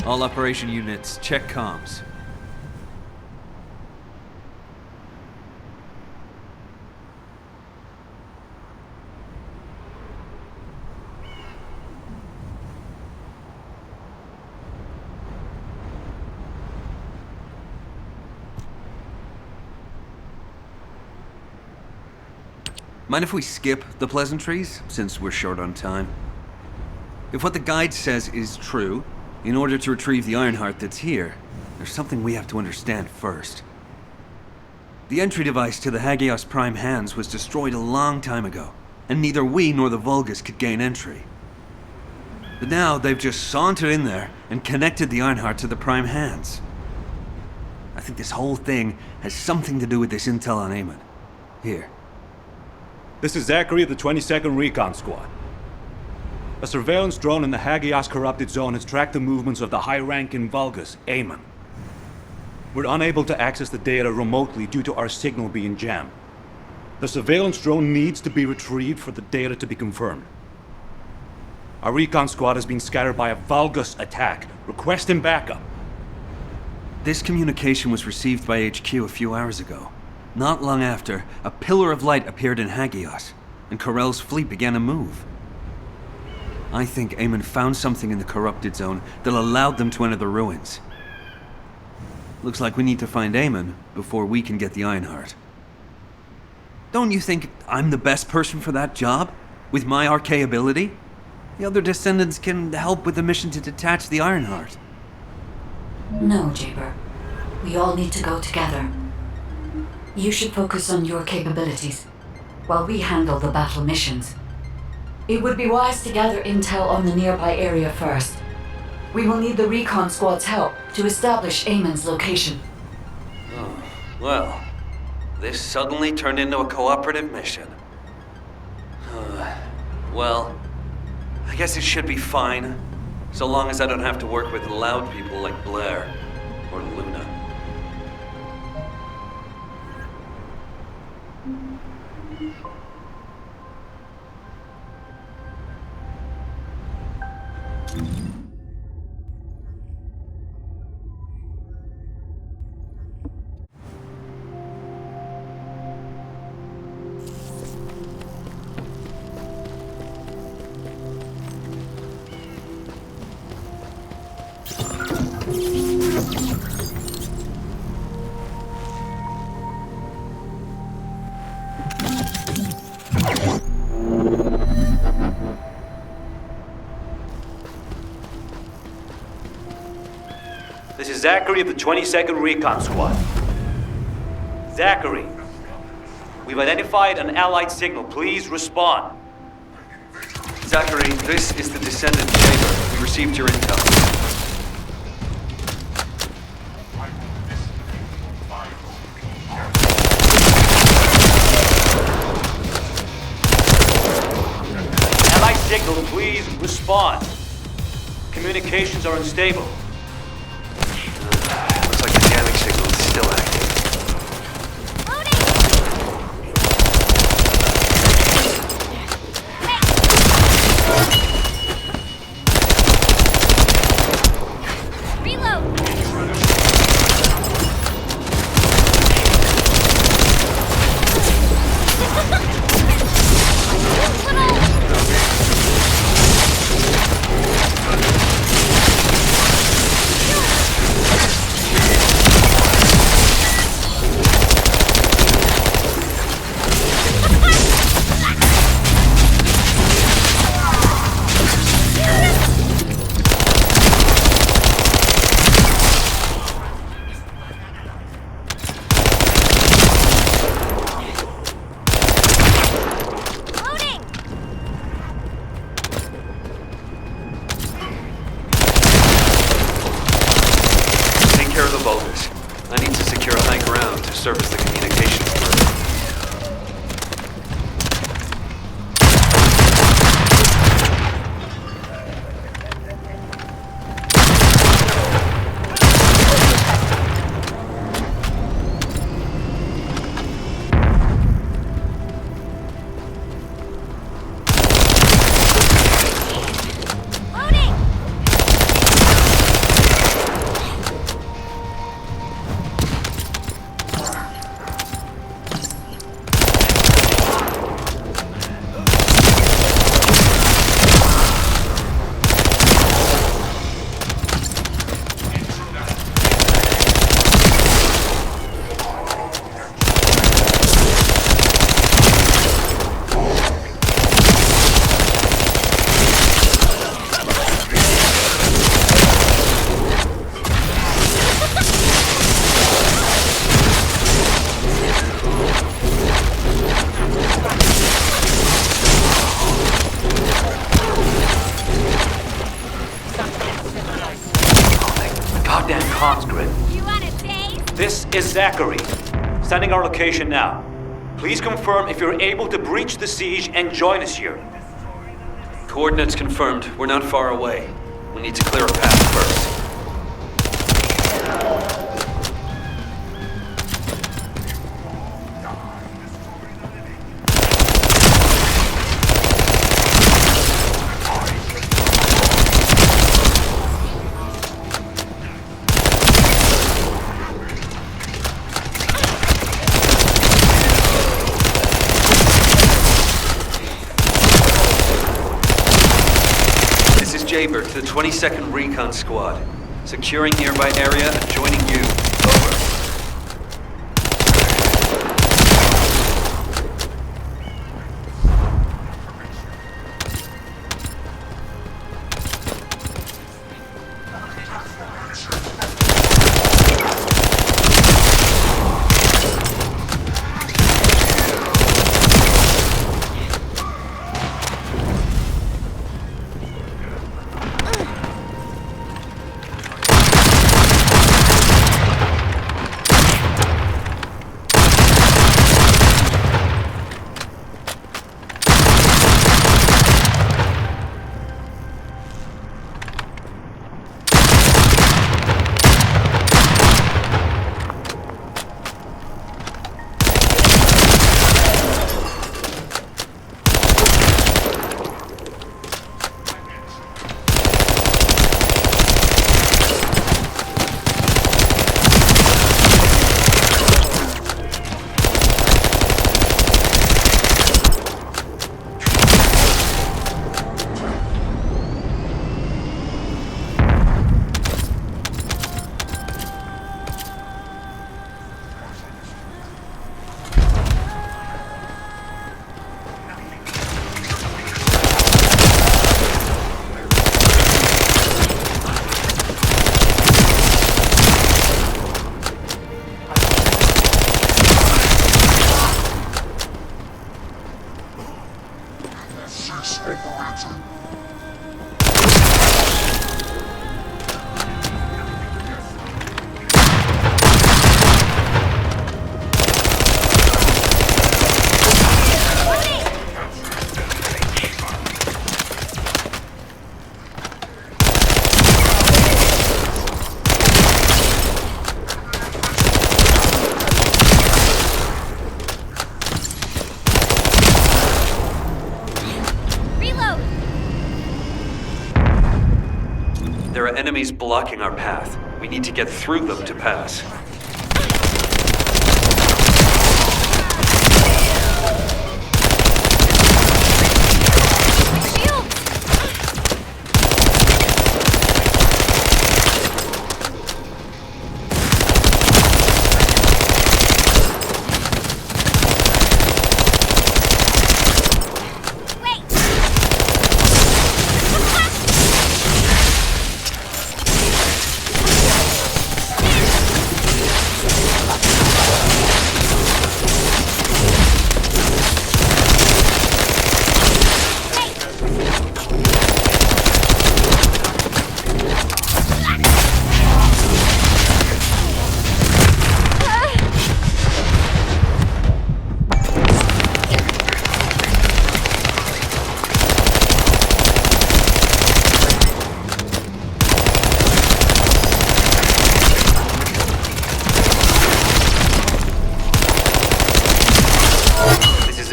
All operation units, check comms. Mind if we skip the pleasantries, since we're short on time? If what the guide says is true, in order to retrieve the Ironheart that's here, there's something we have to understand first. The entry device to the Hagios Prime hands was destroyed a long time ago, and neither we nor the Vulgus could gain entry. But now they've just sauntered in there and connected the Ironheart to the Prime hands. I think this whole thing has something to do with this intel on Eamon. Here. This is Zachary of the 22nd Recon Squad. A surveillance drone in the Hagios corrupted zone has tracked the movements of the high-ranking Vulgus, Eamon. We're unable to access the data remotely due to our signal being jammed. The surveillance drone needs to be retrieved for the data to be confirmed. Our recon squad has been scattered by a Vulgus attack, requesting backup. This communication was received by HQ a few hours ago. Not long after, a pillar of light appeared in Hagios, and Corell's fleet began to move. I think Eamon found something in the corrupted zone that allowed them to enter the ruins. Looks like we need to find Eamon before we can get the Ironheart. Don't you think I'm the best person for that job? With my arcane ability? The other Descendants can help with the mission to detach the Ironheart. No, Jaber. We all need to go together. You should focus on your capabilities, while we handle the battle missions. It would be wise to gather intel on the nearby area first. We will need the recon squad's help to establish Eamon's location. Oh, well, this suddenly turned into a cooperative mission. Well, I guess it should be fine, so long as I don't have to work with loud people like Blair or Luna. This is Zachary of the 22nd Recon Squad. Zachary, we've identified an allied signal. Please respond. Zachary, this is the Descendant chamber. We received your intel. Allied signal, please respond. Communications are unstable. Looks like the jamming signal is still active. Vulgus. I need to secure high ground to service the communications group. This is Zachary. Sending our location now. Please confirm if you're able to breach the siege and join us here. Coordinates confirmed. We're not far away. We need to clear a path first. Jaber to the 22nd Recon Squad. Securing nearby area and joining you. Over. There are enemies blocking our path. We need to get through them to pass.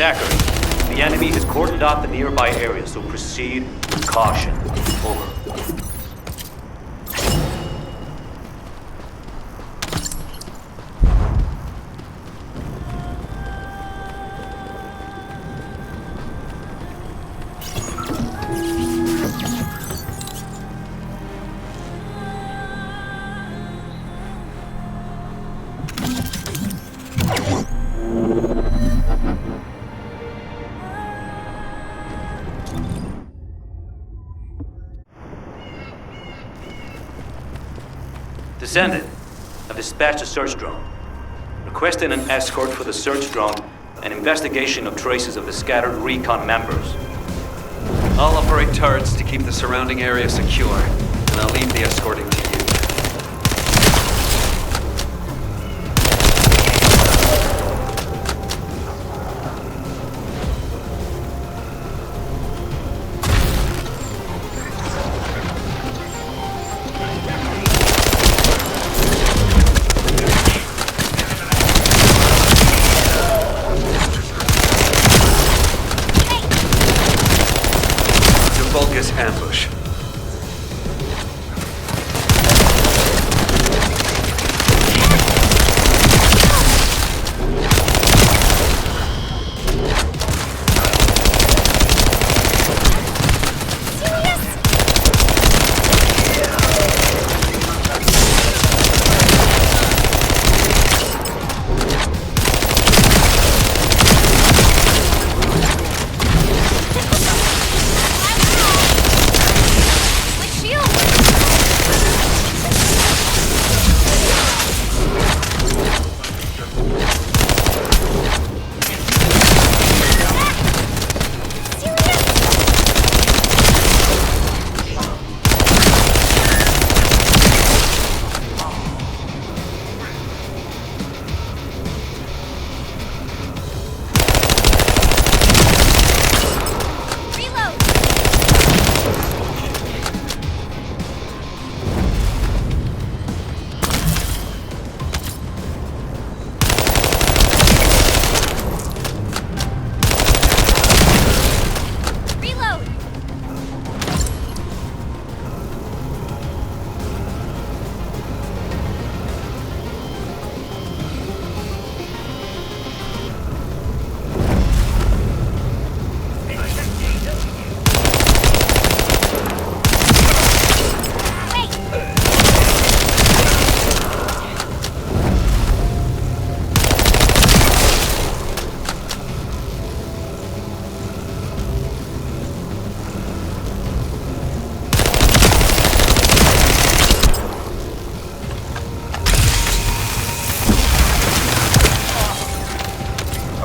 Zachary, the enemy has cordoned off the nearby area, so proceed with caution. Over. Descendant, I've dispatched a search drone. Requesting an escort for the search drone and investigation of traces of the scattered recon members. I'll operate turrets to keep the surrounding area secure, and I'll leave the escorting to you. Ambush.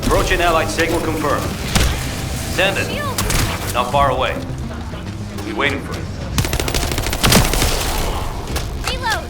Approaching Allied signal confirmed. Descendant, not far away. We'll be waiting for you. Reload!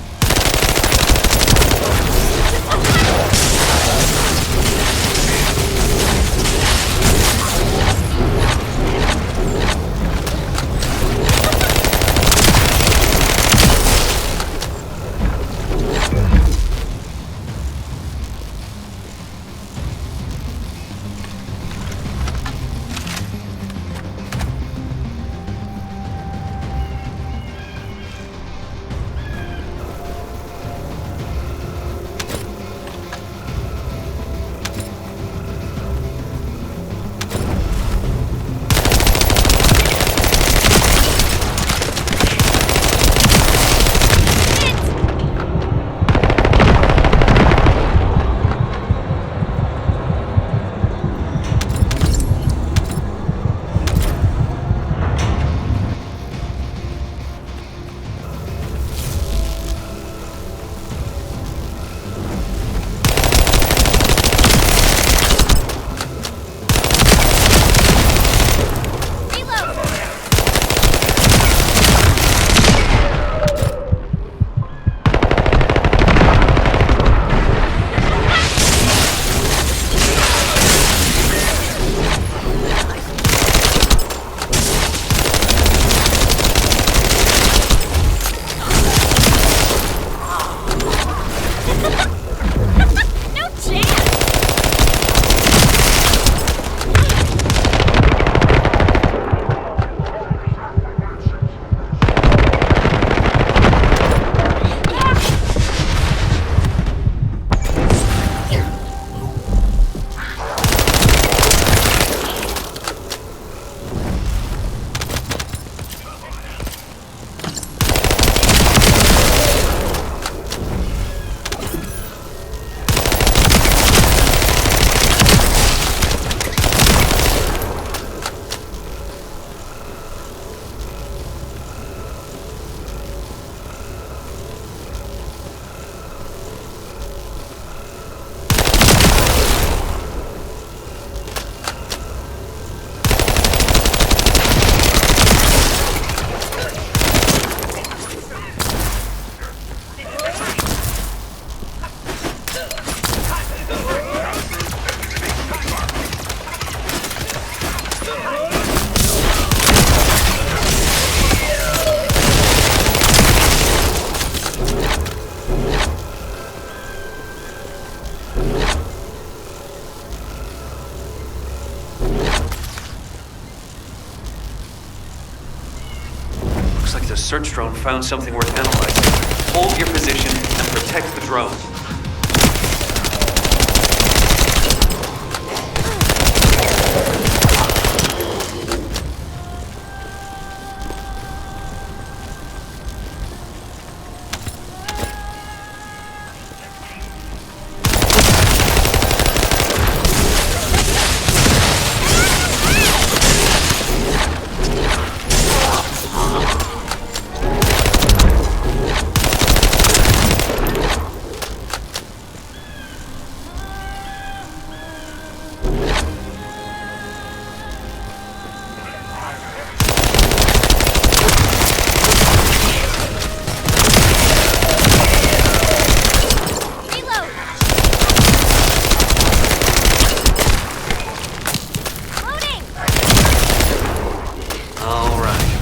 Looks like the search drone found something worth analyzing. Hold your position and protect the drone.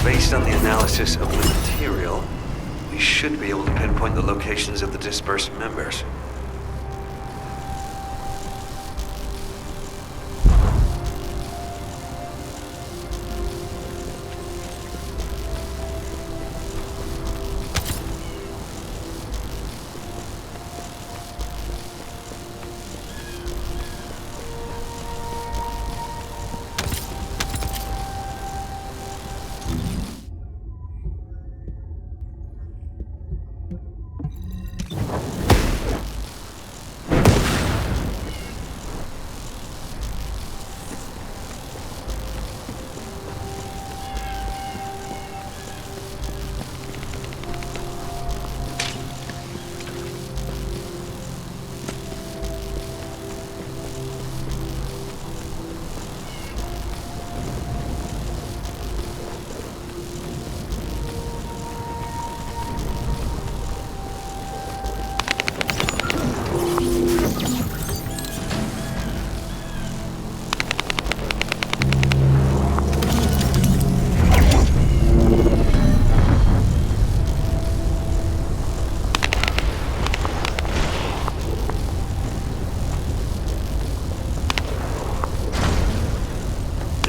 Based on the analysis of the material, we should be able to pinpoint the locations of the dispersed members.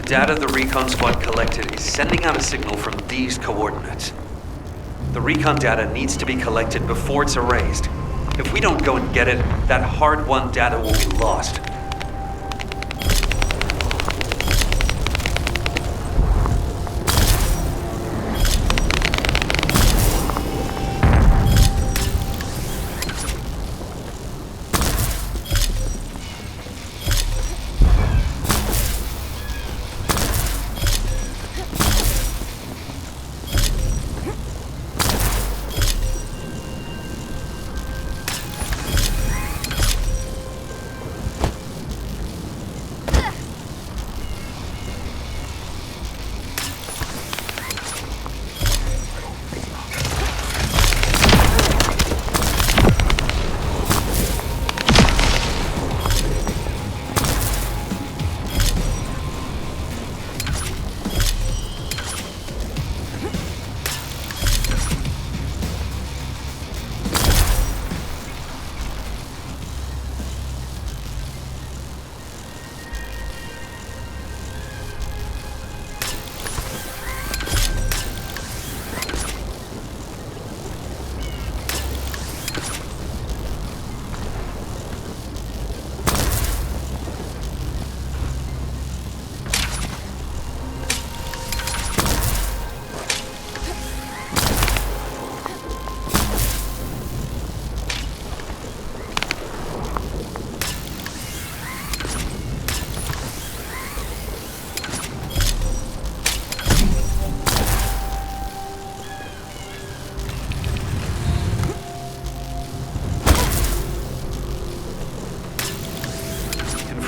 Data the recon squad collected is sending out a signal from these coordinates. The recon data needs to be collected before it's erased. If we don't go and get it, that hard-won data will be lost.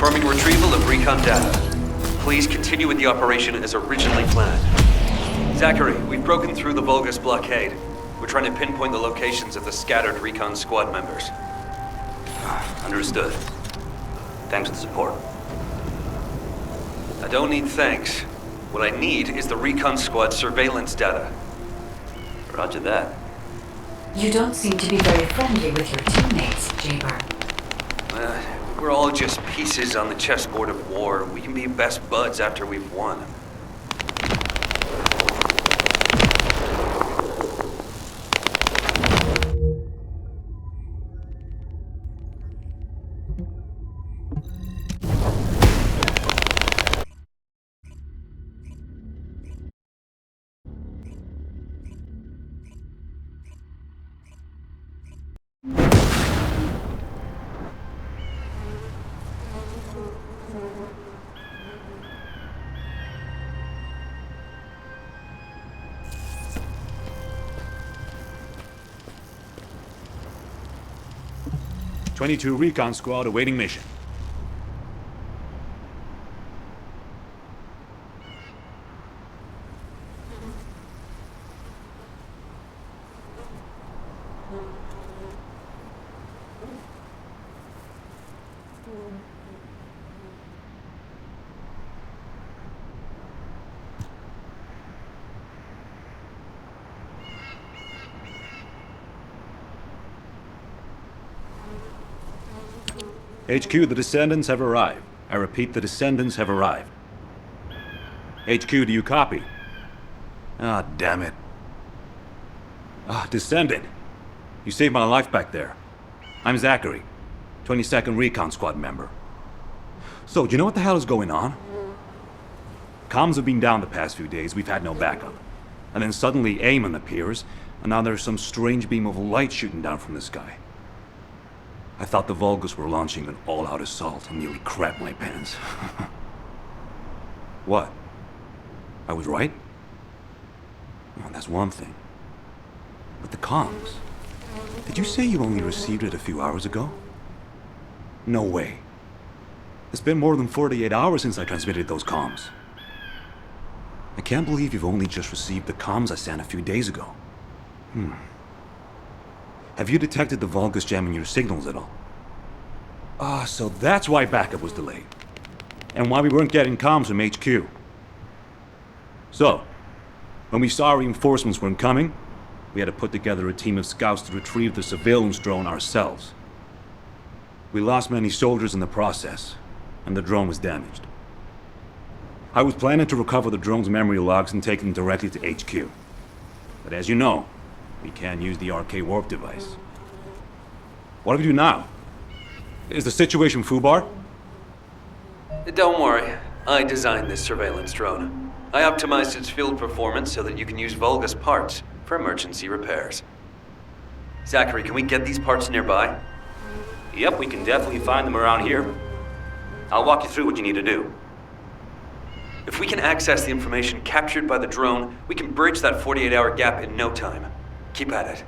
Confirming retrieval of recon data. Please continue with the operation as originally planned. Zachary, we've broken through the Vulgus blockade. We're trying to pinpoint the locations of the scattered recon squad members. Understood. Thanks for the support. I don't need thanks. What I need is the recon squad surveillance data. Roger that. You don't seem to be very friendly with your teammates, Jaber. We're all just pieces on the chessboard of war. We can be best buds after we've won. 22 Recon Squad awaiting mission. HQ, the Descendants have arrived. I repeat, the Descendants have arrived. HQ, do you copy? Ah, damn it. Ah, Descendant. You saved my life back there. I'm Zachary, 22nd Recon Squad member. So, do you know what the hell is going on? Comms have been down the past few days, we've had no backup. And then suddenly Eamon appears, and now there's some strange beam of light shooting down from the sky. I thought the Vulgus were launching an all-out assault and nearly crapped my pants. What? I was right? Well, that's one thing. But the comms... Did you say you only received it a few hours ago? No way. It's been more than 48 hours since I transmitted those comms. I can't believe you've only just received the comms I sent a few days ago. Have you detected the Vulgus jamming your signals at all? Ah, so that's why backup was delayed. And why we weren't getting comms from HQ. So, when we saw reinforcements weren't coming, we had to put together a team of scouts to retrieve the surveillance drone ourselves. We lost many soldiers in the process, and the drone was damaged. I was planning to recover the drone's memory logs and take them directly to HQ. But as you know, we can't use the RK warp device. What do we do now? Is the situation FUBAR? Don't worry. I designed this surveillance drone. I optimized its field performance so that you can use Vulgus parts for emergency repairs. Zachary, can we get these parts nearby? Yep, we can definitely find them around here. I'll walk you through what you need to do. If we can access the information captured by the drone, we can bridge that 48-hour gap in no time. Keep at it.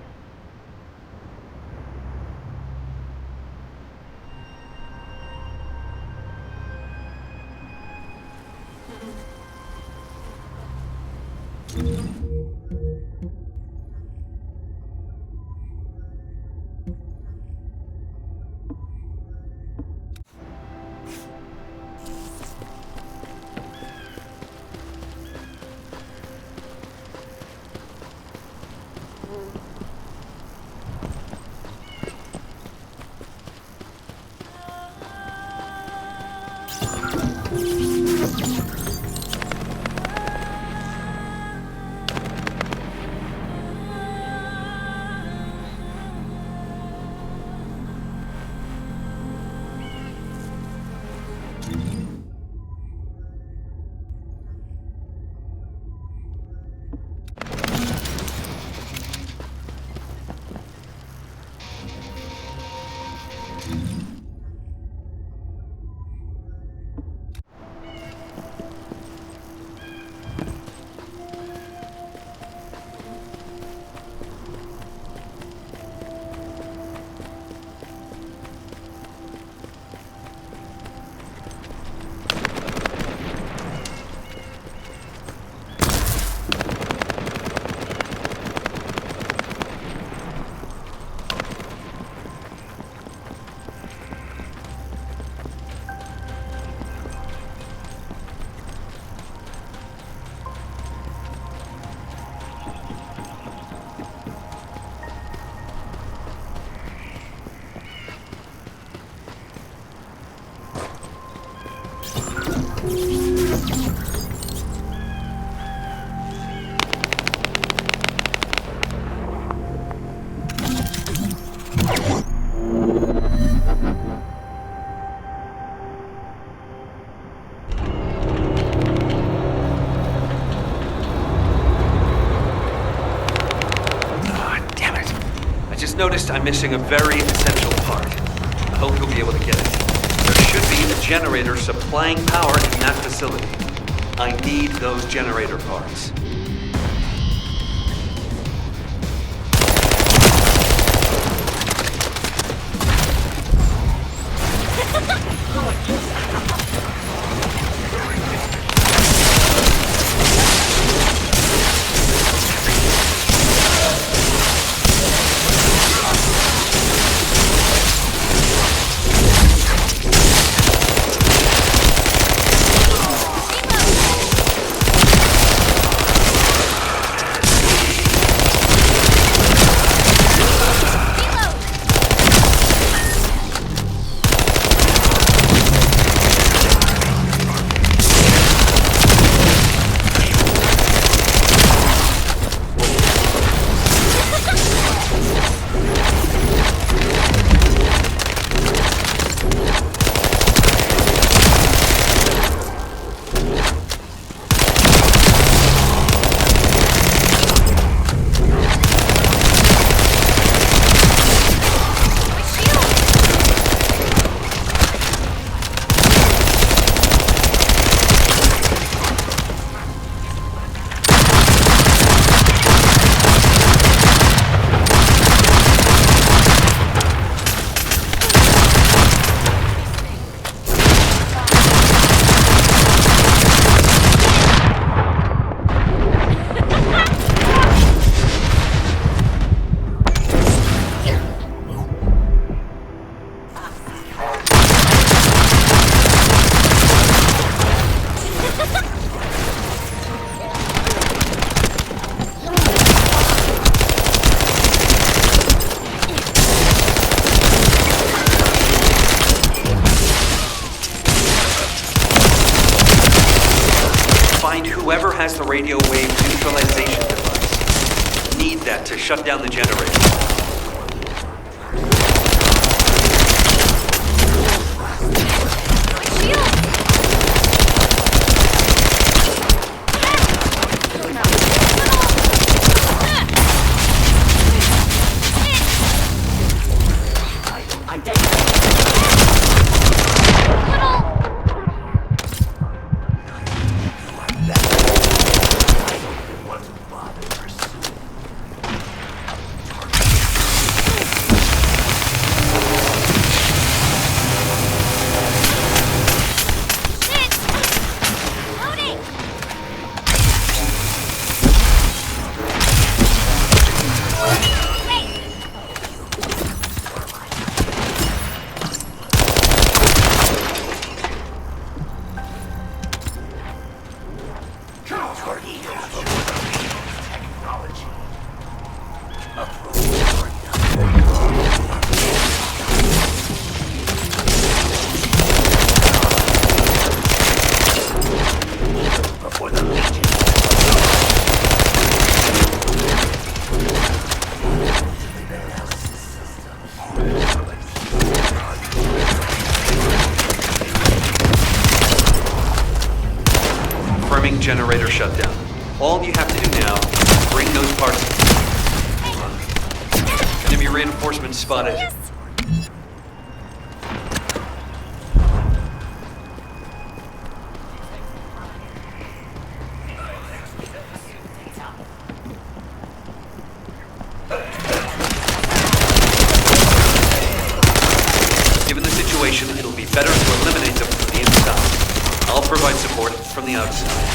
Noticed I'm missing a very essential part. I hope you'll be able to get it. There should be a generator supplying power in that facility. I need those generator parts. has the radio wave neutralization device. Need that to shut down the generator. Generator shutdown. All you have to do now is bring those parts. Enemy reinforcements spotted. Yes. Given the situation, it'll be better to eliminate them from the inside. I'll provide support from the outside.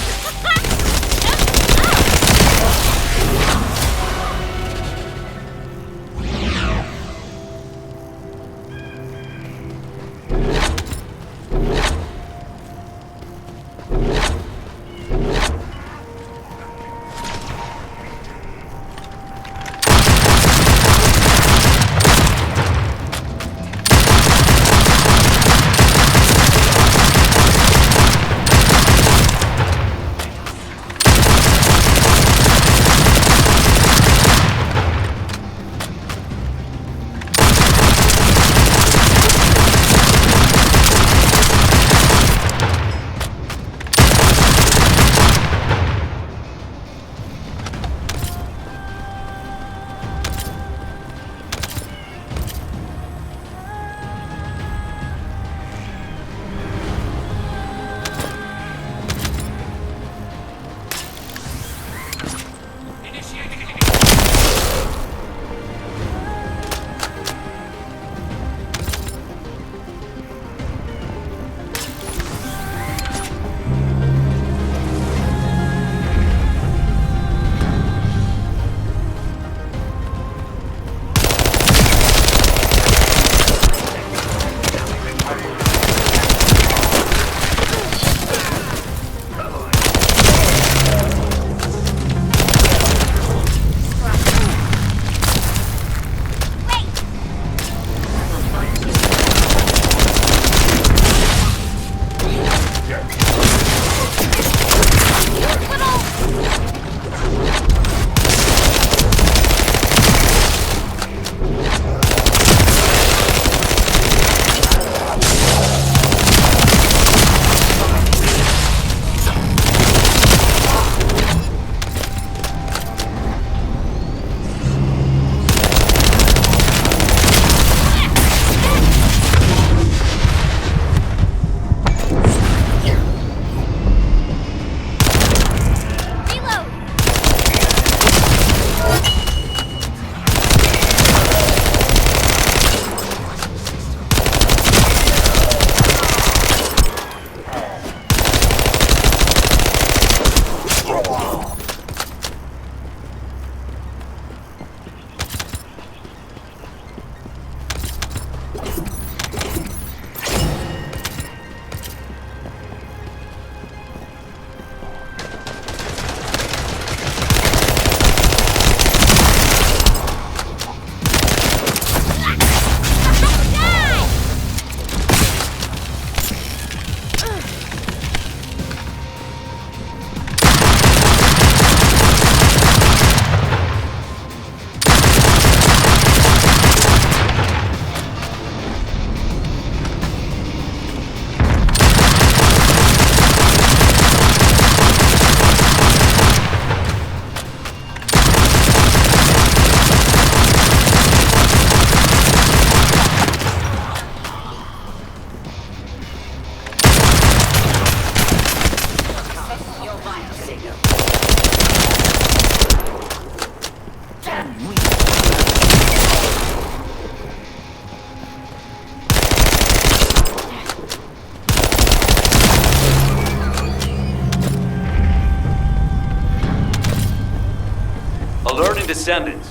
Descendants.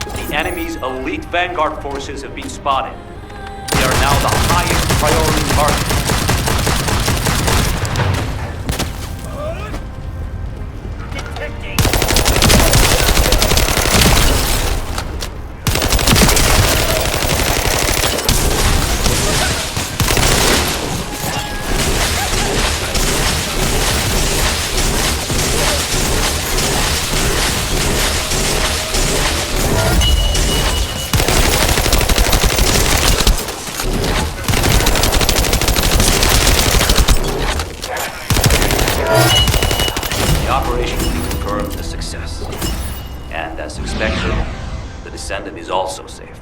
The enemy's elite vanguard forces have been spotted. They are now the highest priority target. As expected, the Descendant is also safe.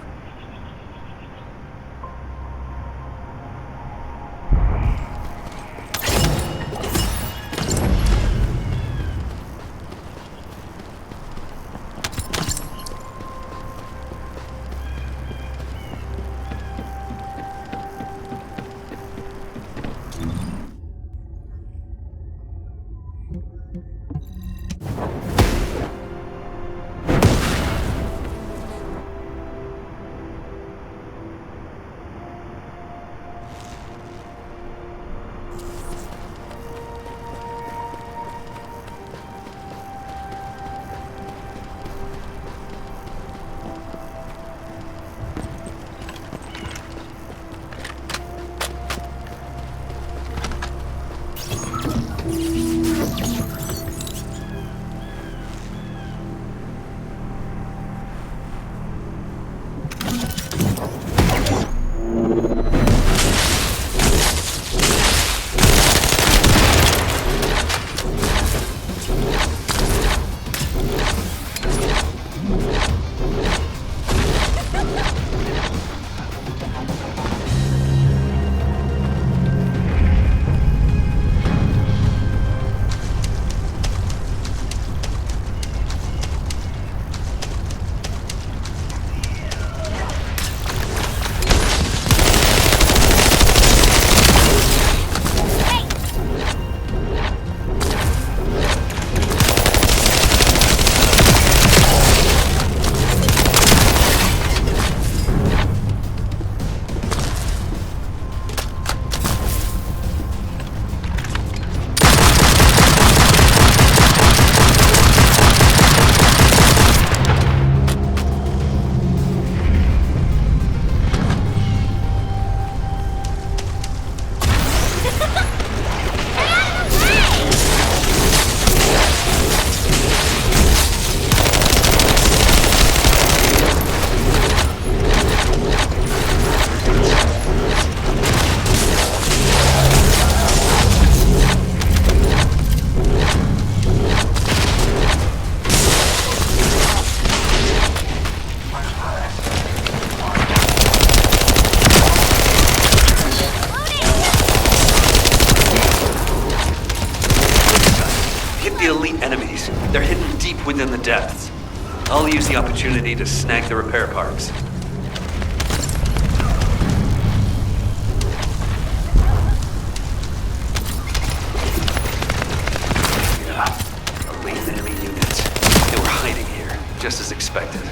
They're hidden deep within the depths. I'll use the opportunity to snag the repair parts. Yeah, elite enemy units. They were hiding here, just as expected.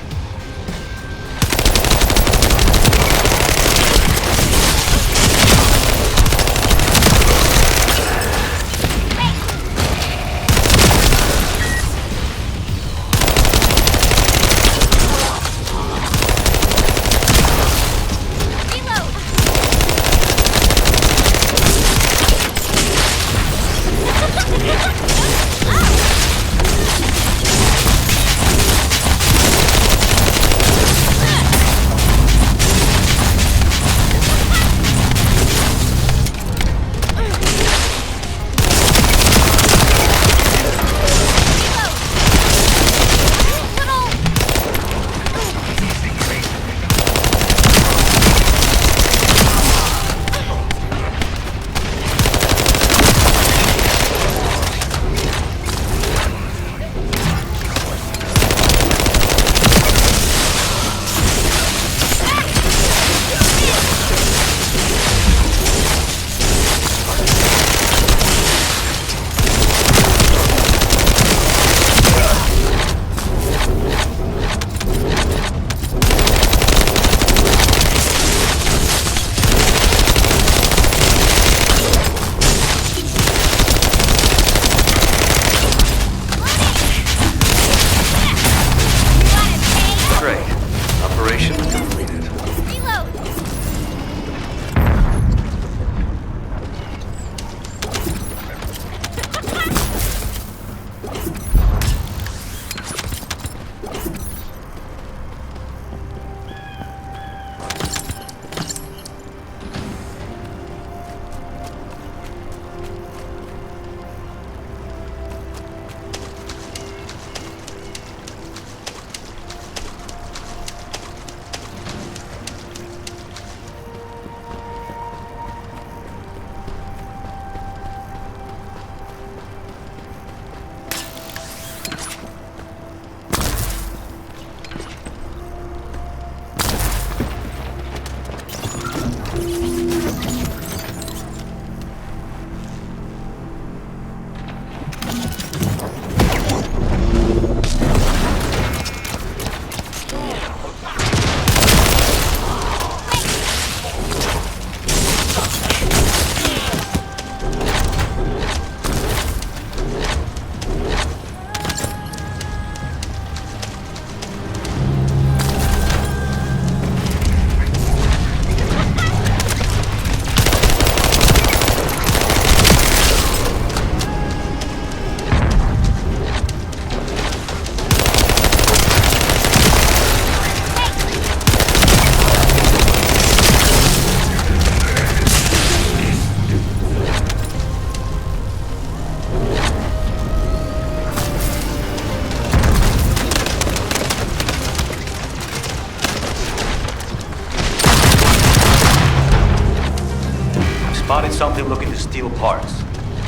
spotted something looking to steal parts.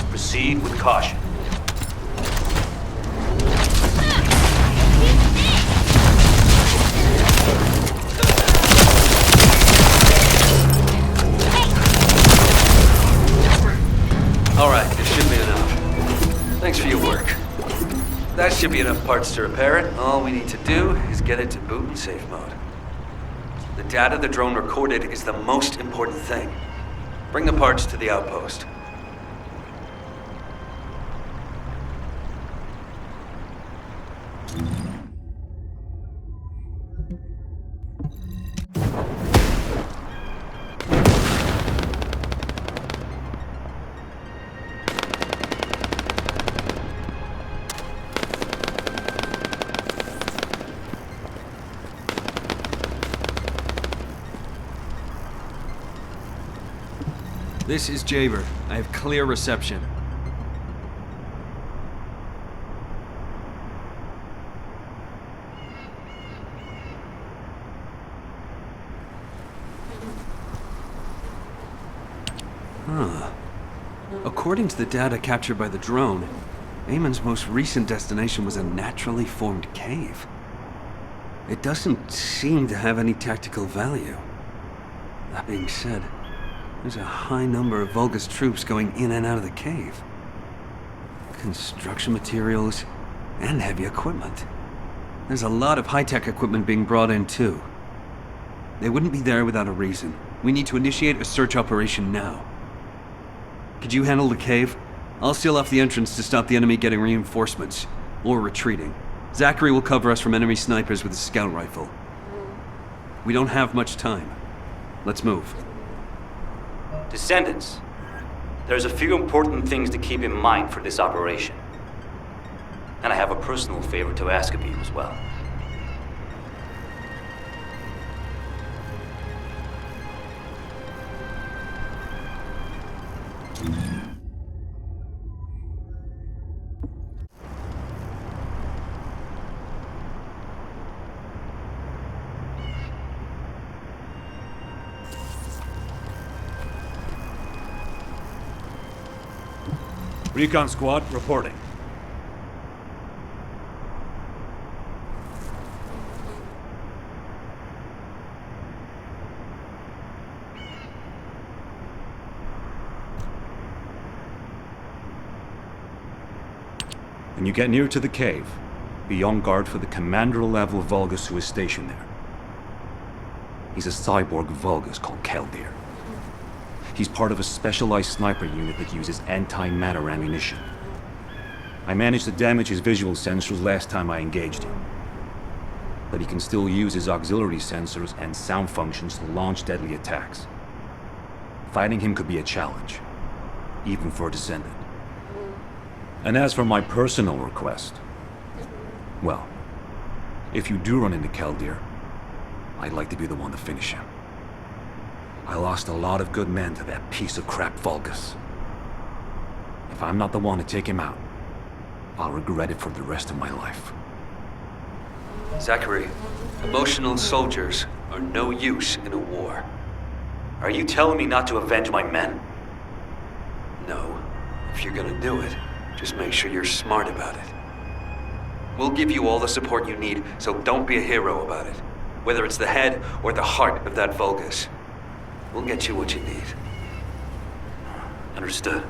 Proceed with caution. Alright, it should be enough. Thanks for your work. That should be enough parts to repair it. All we need to do is get it to boot and safe mode. The data the drone recorded is the most important thing. Bring the parts to the outpost. This is Jaber. I have clear reception. According to the data captured by the drone, Eamon's most recent destination was a naturally formed cave. It doesn't seem to have any tactical value. That being said, there's a high number of Vulgus troops going in and out of the cave. Construction materials and heavy equipment. There's a lot of high-tech equipment being brought in too. They wouldn't be there without a reason. We need to initiate a search operation now. Could you handle the cave? I'll seal off the entrance to stop the enemy getting reinforcements, or retreating. Zachary will cover us from enemy snipers with his scout rifle. We don't have much time. Let's move. Descendants, there's a few important things to keep in mind for this operation. And I have a personal favor to ask of you as well. Recon squad reporting. When you get near to the cave, be on guard for the commander-level Vulgus who is stationed there. He's a cyborg Vulgus called Keldir. He's part of a specialized sniper unit that uses anti-matter ammunition. I managed to damage his visual sensors last time I engaged him. But he can still use his auxiliary sensors and sound functions to launch deadly attacks. Fighting him could be a challenge, even for a Descendant. And as for my personal request, well, if you do run into Keldir, I'd like to be the one to finish him. I lost a lot of good men to that piece of crap Vulgus. If I'm not the one to take him out, I'll regret it for the rest of my life. Zachary, emotional soldiers are no use in a war. Are you telling me not to avenge my men? No. If you're gonna do it, just make sure you're smart about it. We'll give you all the support you need, so don't be a hero about it. Whether it's the head or the heart of that Vulgus. We'll get you what you need. Understood.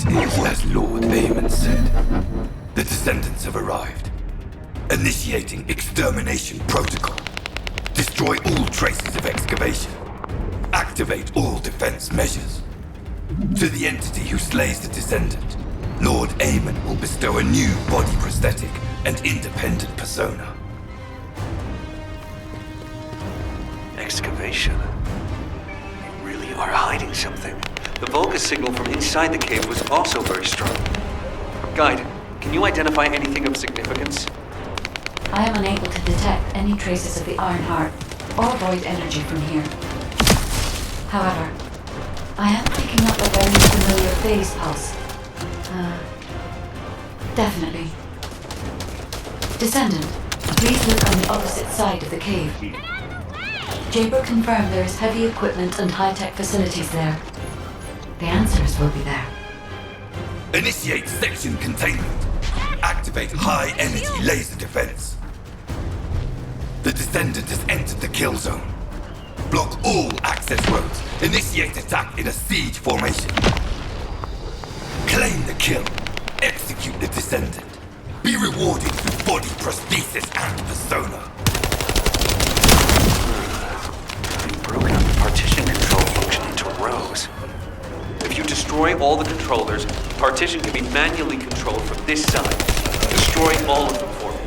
is as Lord Amon said. The Descendants have arrived. Initiating extermination protocol. Destroy all traces of excavation. Activate all defense measures. To the entity who slays the Descendant, Lord Amon will bestow a new body prosthetic and independent persona. Excavation. You really are hiding something. The Volga signal from inside the cave was also very strong. Guide, can you identify anything of significance? I am unable to detect any traces of the Ironheart or void energy from here. However, I am picking up a very familiar phase pulse. Definitely. Descendant, please look on the opposite side of the cave. Jaber confirmed there is heavy equipment and high-tech facilities there. The answers will be there. Initiate section containment. Activate high-energy laser defense. The Descendant has entered the kill zone. Block all access roads. Initiate attack in a siege formation. Claim the kill. Execute the Descendant. Be rewarded with body prosthesis and persona. You broke out the partition control function into rows. If you destroy all the controllers, the partition can be manually controlled from this side. Destroy all of them for me.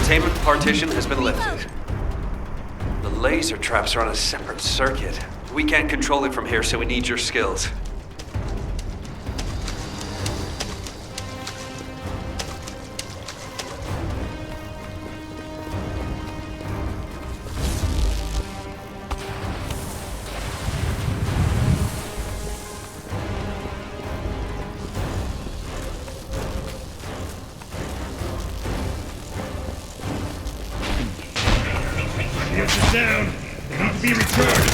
Containment partition has been lifted. The laser traps are on a separate circuit. We can't control it from here, so we need your skills. Down. They need to be recharged.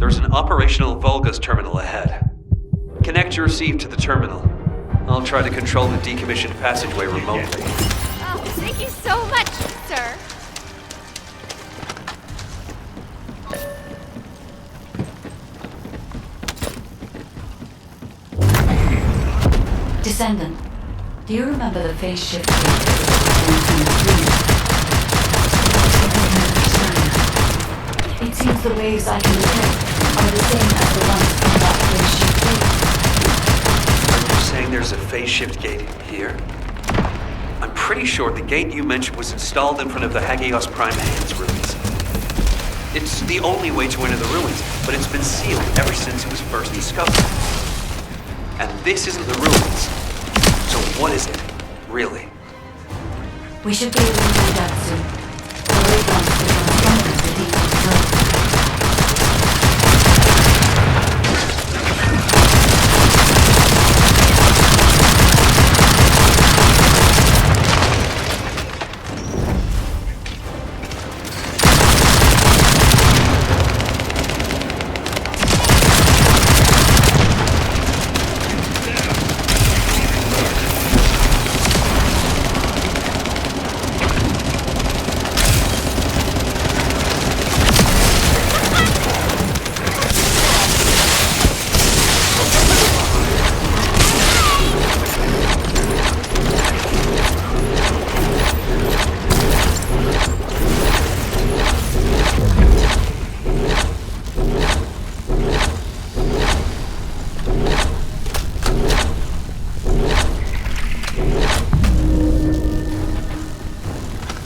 There's an operational Vulgus terminal ahead. Connect your receive to the terminal. I'll try to control the decommissioned passageway remotely. Oh, thank you so much, sir. Descendant, do you remember the phase shift gate? It seems the waves I can detect are the same as the ones from that phase shift gate. Are you saying there's a phase shift gate here? I'm pretty sure the gate you mentioned was installed in front of the Hagios Prime Hands ruins. It's the only way to enter the ruins, but it's been sealed ever since it was first discovered. And this isn't the ruins. So what is it, really? We should be able to do that soon. The wavelengths become stronger the deeper we go.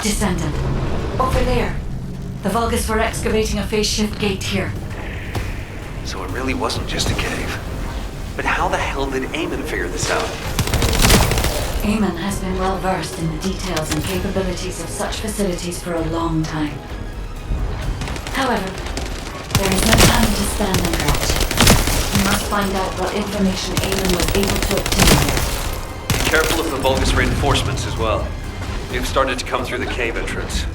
Descendant. Over there. The Vulgus were excavating a phase shift gate here. So it really wasn't just a cave. But how the hell did Eamon figure this out? Eamon has been well versed in the details and capabilities of such facilities for a long time. However, there is no time to stand and watch. We must find out what information Eamon was able to obtain here. Be careful of the Vulgus reinforcements as well. They've started to come through the cave entrance.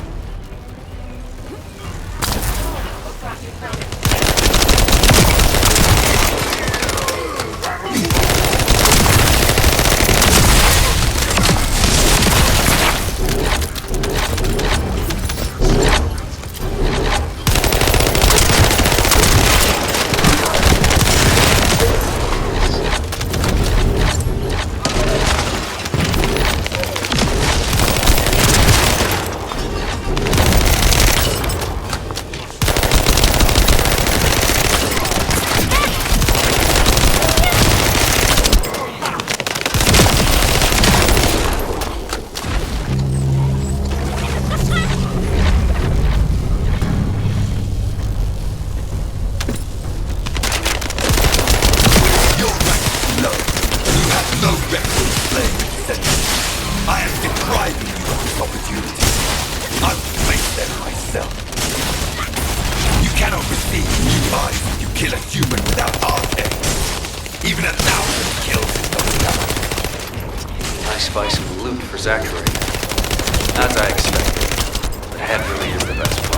As I expected. The head really is the best part.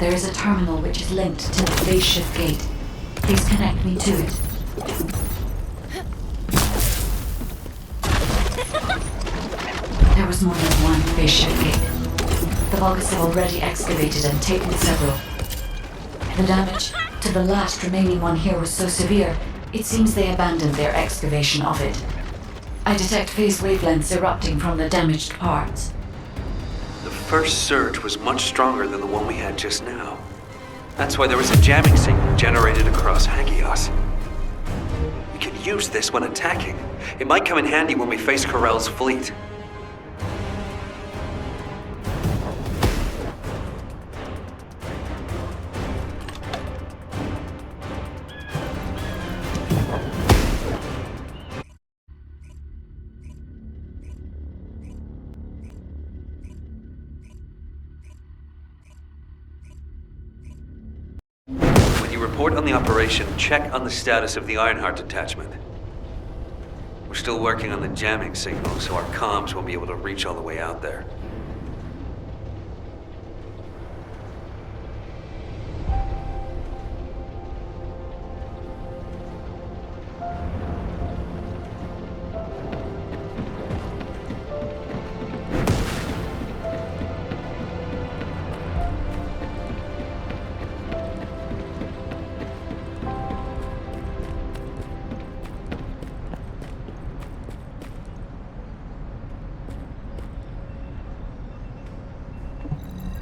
There is a terminal which is linked to the phase shift gate. Please connect me to it. There was more than one phase shift gate. The Vulgus have already excavated and taken several. The damage to the last remaining one here was so severe, it seems they abandoned their excavation of it. I detect phase wavelengths erupting from the damaged parts. The first surge was much stronger than the one we had just now. That's why there was a jamming signal generated across Hagios. We could use this when attacking. It might come in handy when we face Corell's fleet. When you report on the operation, check on the status of the Ironheart detachment. We're still working on the jamming signal, so our comms won't be able to reach all the way out there.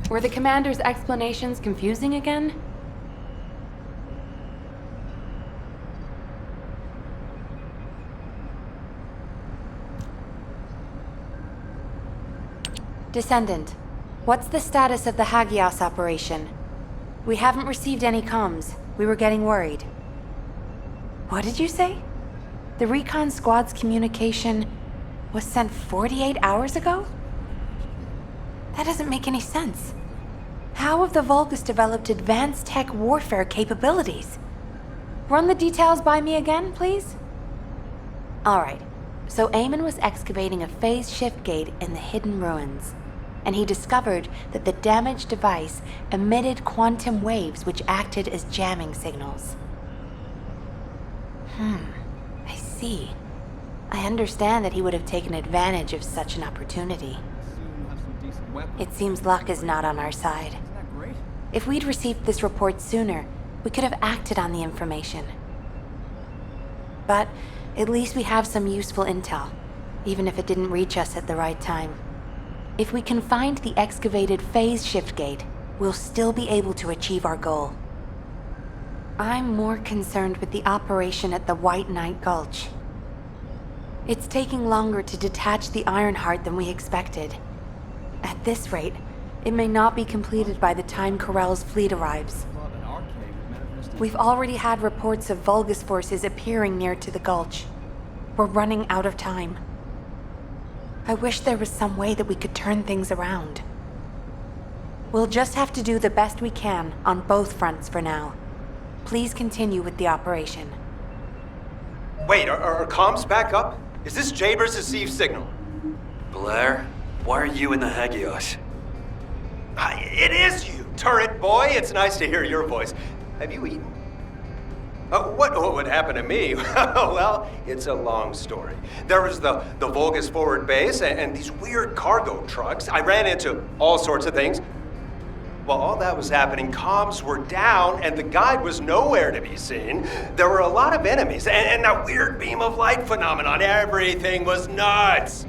Were the commander's explanations confusing again? Descendant, what's the status of the Hagios operation? We haven't received any comms. We were getting worried. What did you say? The recon squad's communication was sent 48 hours ago? That doesn't make any sense. How have the Vulgus developed advanced tech warfare capabilities? Run the details by me again, please? Alright, so Eamon was excavating a phase shift gate in the hidden ruins, and he discovered that the damaged device emitted quantum waves which acted as jamming signals. I see. I understand that he would have taken advantage of such an opportunity. It seems luck is not on our side. If we'd received this report sooner, we could have acted on the information. But at least we have some useful intel, even if it didn't reach us at the right time. If we can find the excavated phase shift gate, we'll still be able to achieve our goal. I'm more concerned with the operation at the White Knight Gulch. It's taking longer to detach the Ironheart than we expected. At this rate, it may not be completed by the time Corell's fleet arrives. We've already had reports of Vulgus forces appearing near to the gulch. We're running out of time. I wish there was some way that we could turn things around. We'll just have to do the best we can on both fronts for now. Please continue with the operation. Wait, are comms back up? Is this Jaber's received signal? Blair, why are you in the Hagios? It is you, turret boy. It's nice to hear your voice. Have you eaten? What would happen to me? Well, it's a long story. There was the Vulgus forward base and these weird cargo trucks. I ran into all sorts of things. While all that was happening, comms were down and the guide was nowhere to be seen. There were a lot of enemies and that weird beam of light phenomenon. Everything was nuts.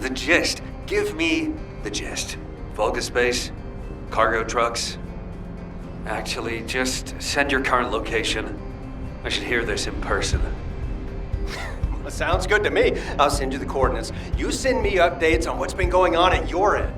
The gist. Give me the gist. Vulgus base, cargo trucks. Actually, just send your current location. I should hear this in person. Sounds good to me. I'll send you the coordinates. You send me updates on what's been going on at your end.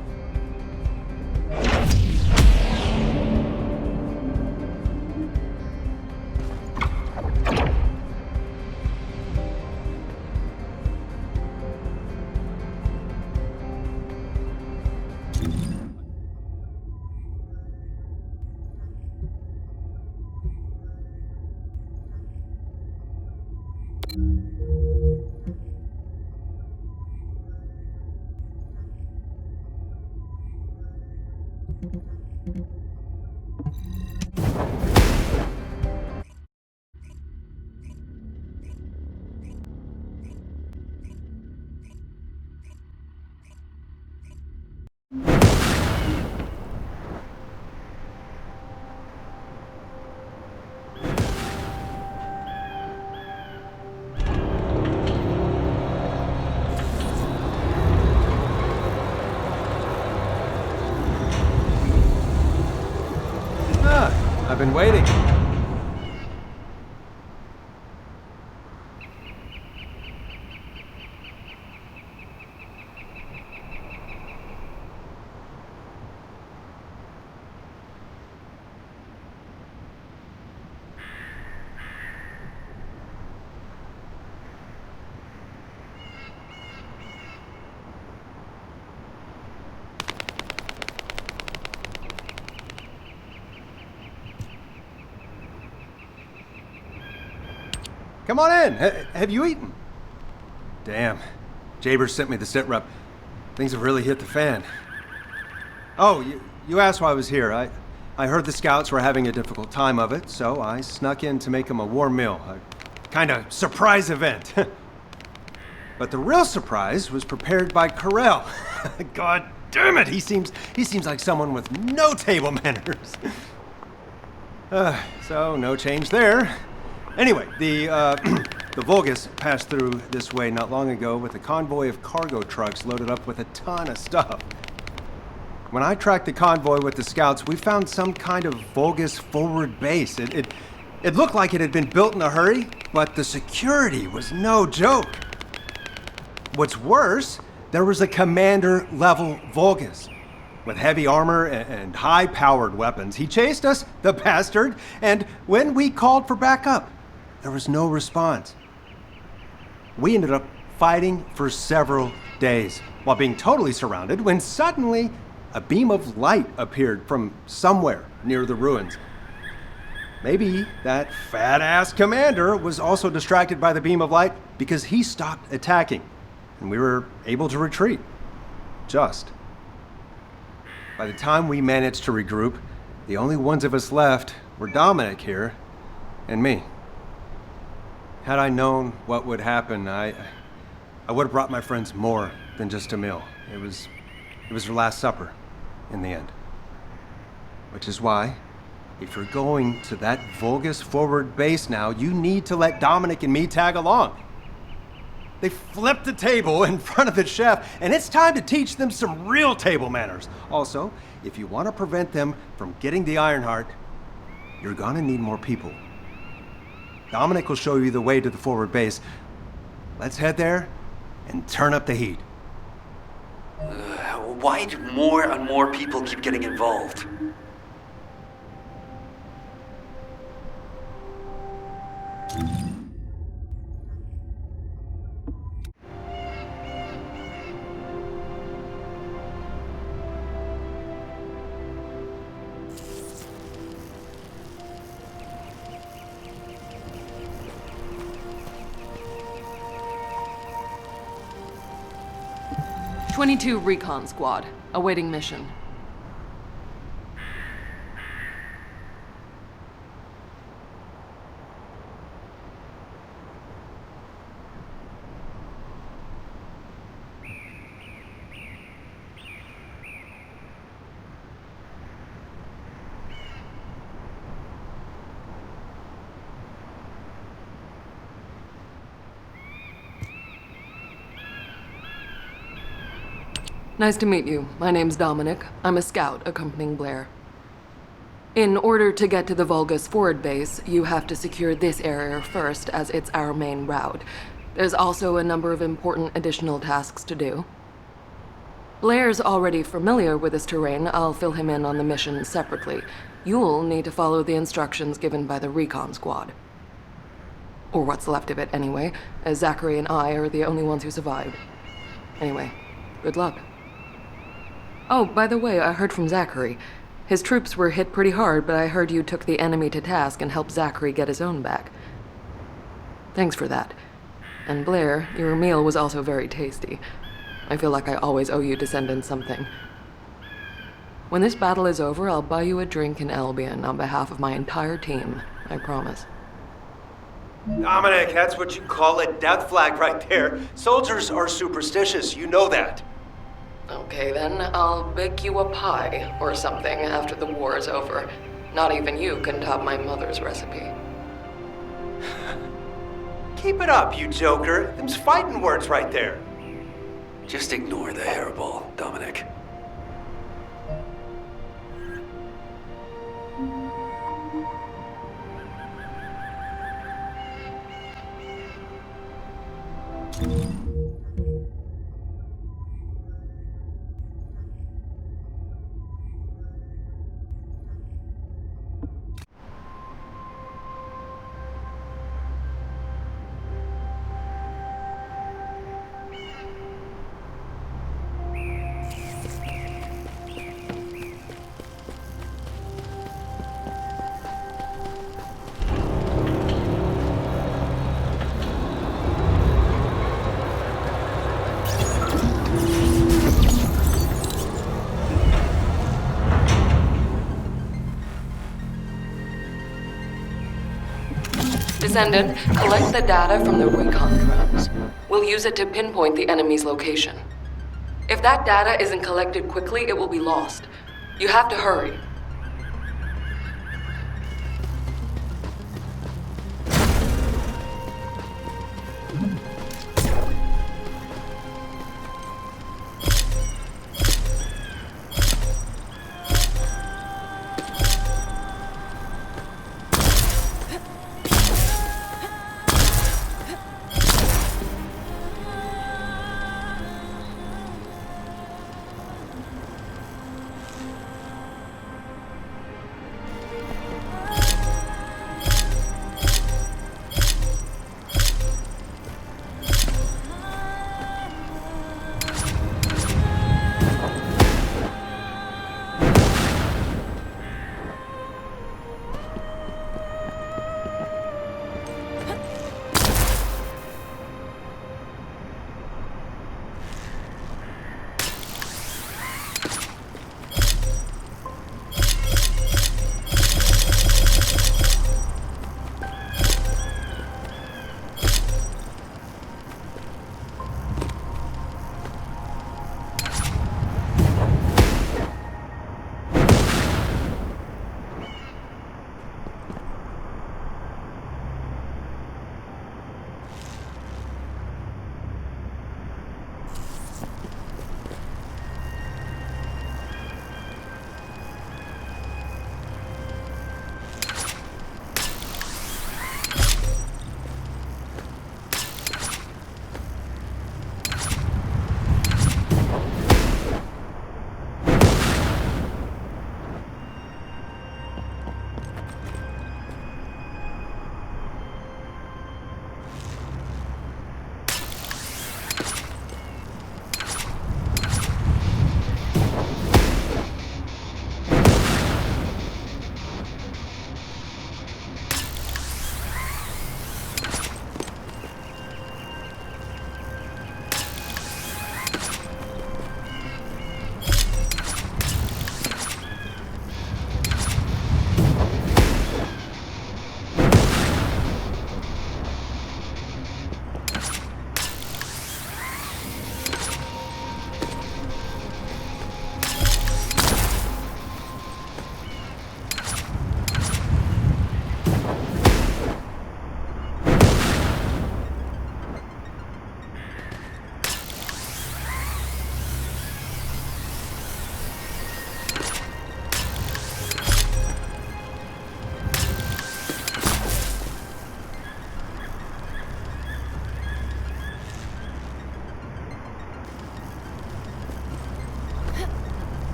been waiting. Come on in. Have you eaten? Damn. Jabers sent me the sit rep. Things have really hit the fan. Oh, you asked why I was here. I heard the scouts were having a difficult time of it, so I snuck in to make them a warm meal. A kind of surprise event. But the real surprise was prepared by Carell. God damn it, he seems like someone with no table manners. So no change there. Anyway, the Vulgus passed through this way not long ago with a convoy of cargo trucks loaded up with a ton of stuff. When I tracked the convoy with the scouts, we found some kind of Vulgus forward base. It looked like it had been built in a hurry, but the security was no joke. What's worse, there was a commander-level Vulgus with heavy armor and high-powered weapons. He chased us, the bastard, and when we called for backup, there was no response. We ended up fighting for several days while being totally surrounded when suddenly a beam of light appeared from somewhere near the ruins. Maybe that fat-ass commander was also distracted by the beam of light because he stopped attacking and we were able to retreat. Just. By the time we managed to regroup, the only ones of us left were Dominic here and me. Had I known what would happen, I would have brought my friends more than just a meal. It was their last supper, in the end. Which is why, if you're going to that Vulgus forward base now, you need to let Dominic and me tag along. They flipped the table in front of the chef, and it's time to teach them some real table manners. Also, if you want to prevent them from getting the Ironheart, you're gonna need more people. Dominic will show you the way to the forward base. Let's head there and turn up the heat. Why do more and more people keep getting involved? '22 Recon Squad, awaiting mission. Nice to meet you. My name's Dominic. I'm a scout accompanying Blair. In order to get to the Vulgus forward base, you have to secure this area first, as it's our main route. There's also a number of important additional tasks to do. Blair's already familiar with this terrain. I'll fill him in on the mission separately. You'll need to follow the instructions given by the Recon Squad. Or what's left of it, anyway, as Zachary and I are the only ones who survived. Anyway, good luck. Oh, by the way, I heard from Zachary. His troops were hit pretty hard, but I heard you took the enemy to task and helped Zachary get his own back. Thanks for that. And Blair, your meal was also very tasty. I feel like I always owe you Descendant something. When this battle is over, I'll buy you a drink in Albion on behalf of my entire team. I promise. Dominic, that's what you call a death flag right there. Soldiers are superstitious, you know that. Okay then, I'll bake you a pie or something after the war is over. Not even you can top my mother's recipe. Keep it up, you joker. Them's fighting words right there. Just ignore the hairball, Dominic. Descendant, collect the data from the recon drones. We'll use it to pinpoint the enemy's location. If that data isn't collected quickly, it will be lost. You have to hurry.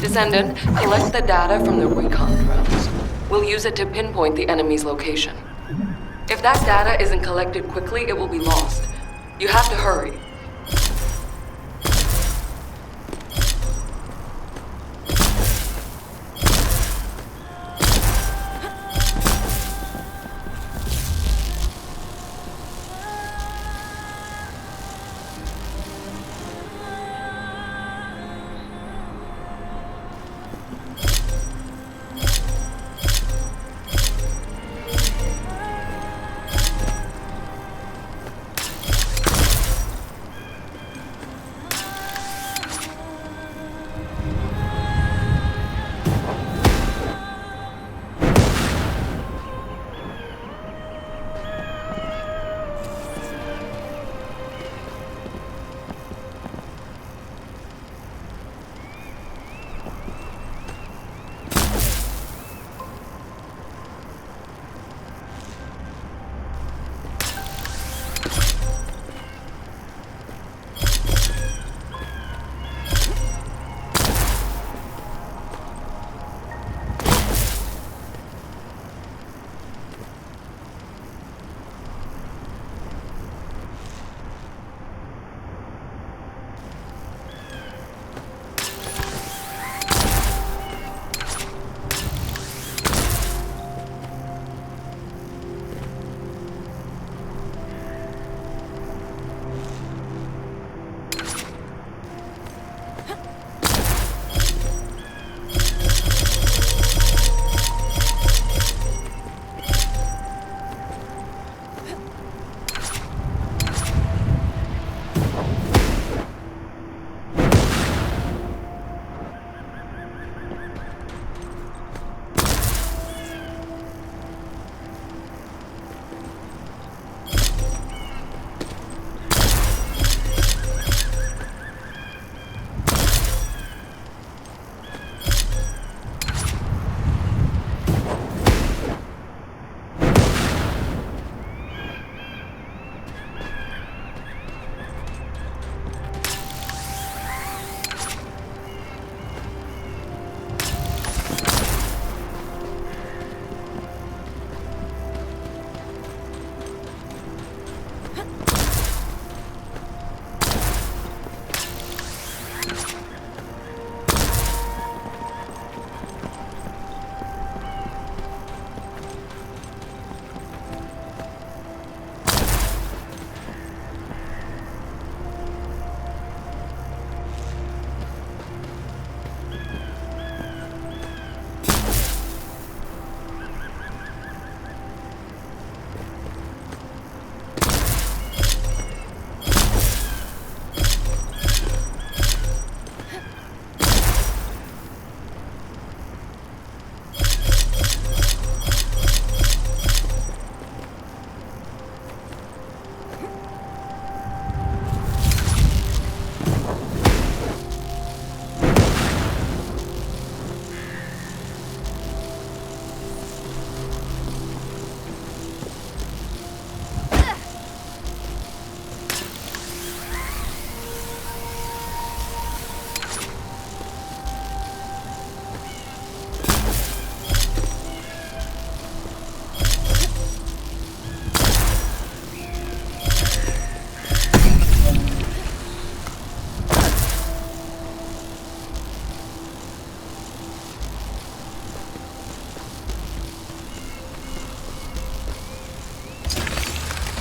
Descendant, collect the data from the recon drones. We'll use it to pinpoint the enemy's location. If that data isn't collected quickly, it will be lost. You have to hurry.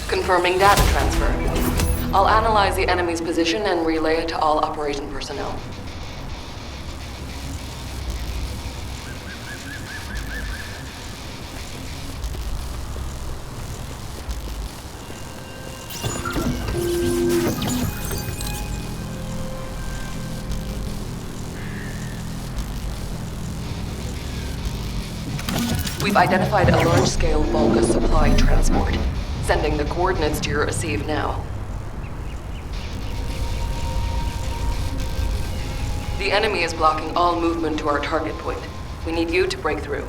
Confirming data transfer. I'll analyze the enemy's position and relay it to all operation personnel. We've identified a large-scale Volga supply transport. Sending the coordinates to your receive now. The enemy is blocking all movement to our target point. We need you to break through.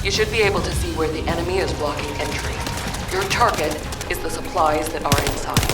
You should be able to see where the enemy is blocking entry. Your target is the supplies that are inside.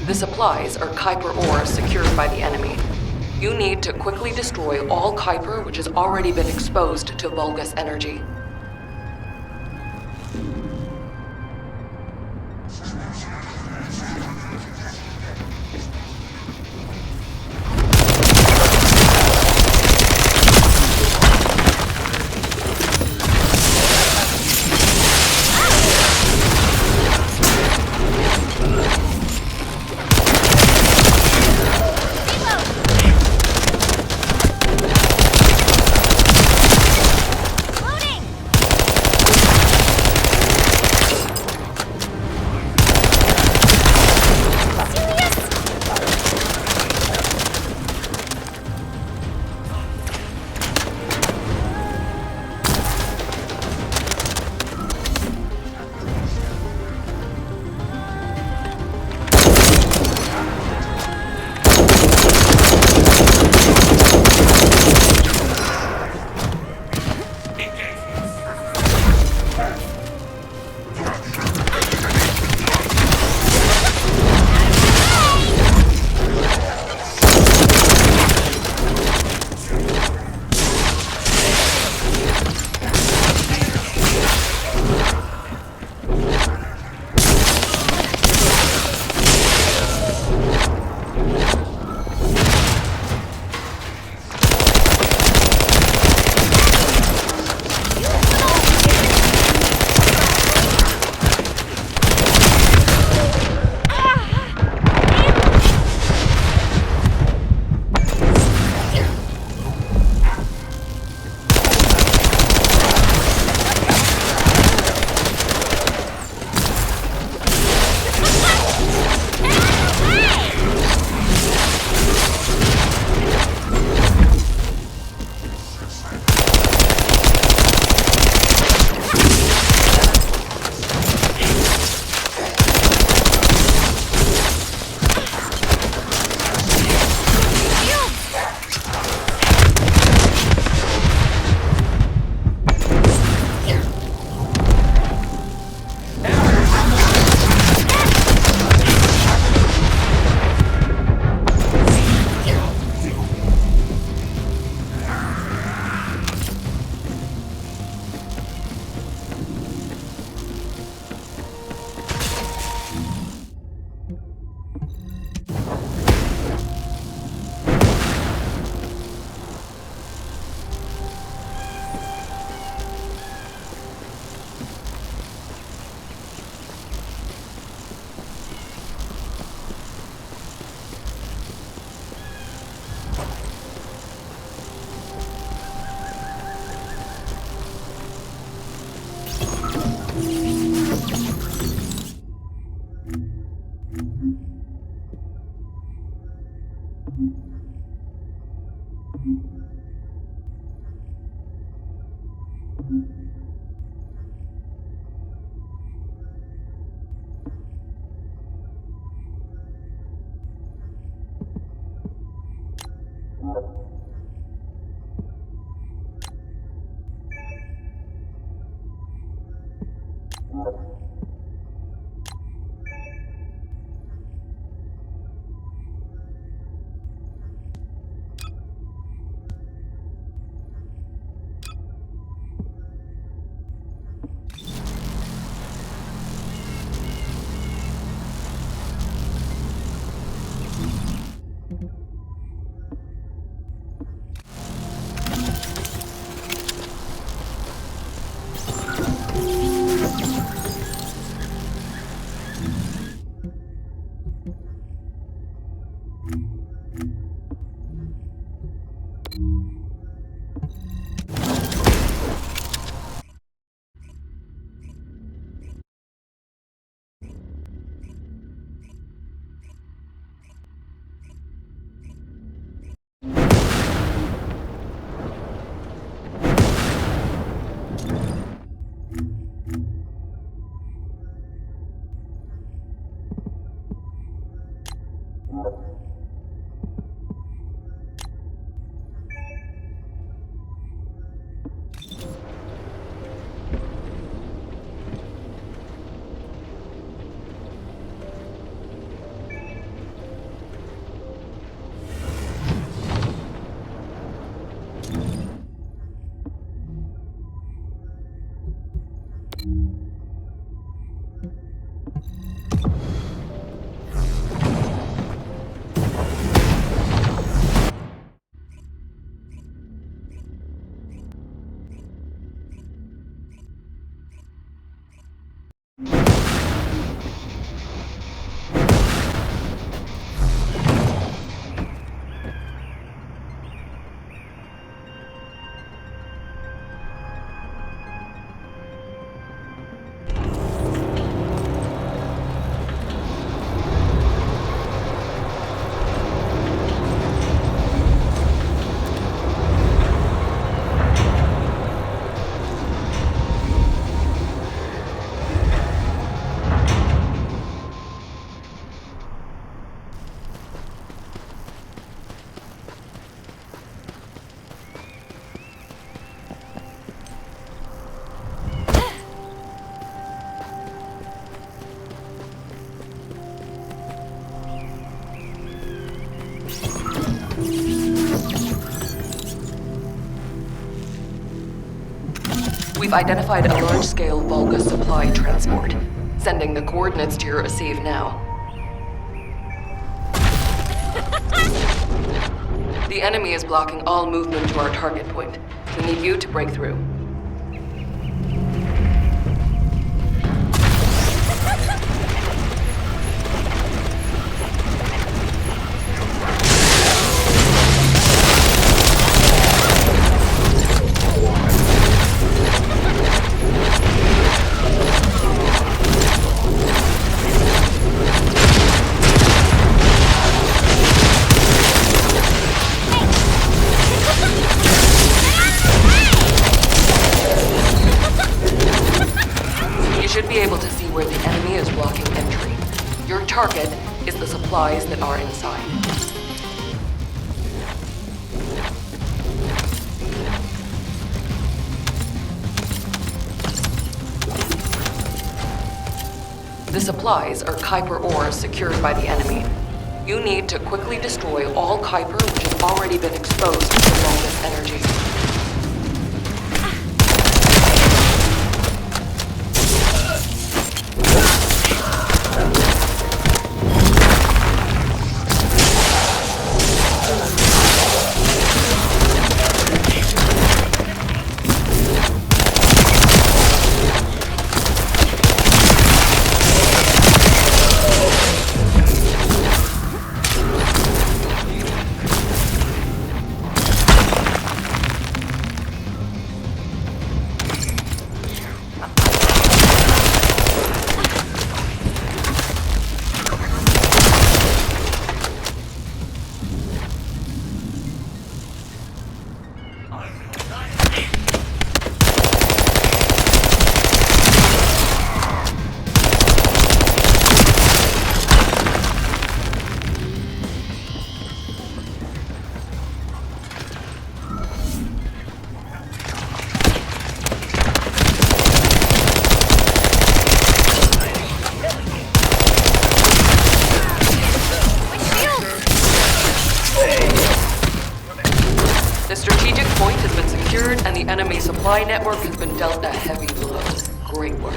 The supplies are Kuiper ore secured by the enemy. You need to quickly destroy all Kuiper which has already been exposed to Vulgus energy. We've identified a large-scale Vulgus supply transport. Sending the coordinates to your receive now. The enemy is blocking all movement to our target point. We need you to break through. Target is the supplies that are inside. The supplies are Kuiper ores secured by the enemy. You need to quickly destroy all Kuiper which has already been exposed to the Vulgus energy. strategic point has been secured, and the enemy supply network has been dealt a heavy blow. Great work.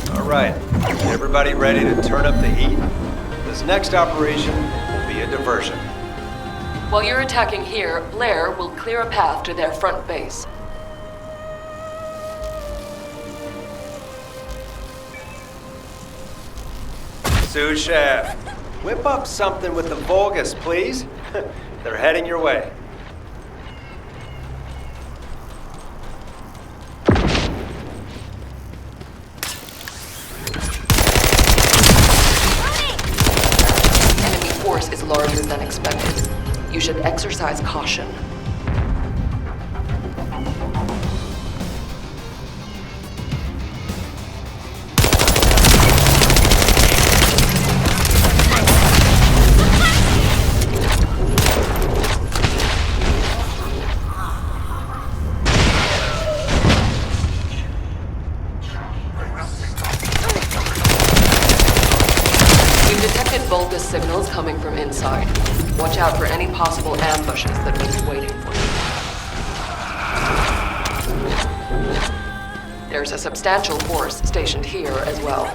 Alright, everybody ready to turn up the heat? This next operation will be a diversion. While you're attacking here, Blair will clear a path to their front base. Sous Chef, whip up something with the Vulgus, please. They're heading your way. Enemy force is larger than expected. You should exercise caution. We've detected Vulgus signals coming from inside. Watch out for any possible ambushes that may be waiting for you. There's a substantial force stationed here as well.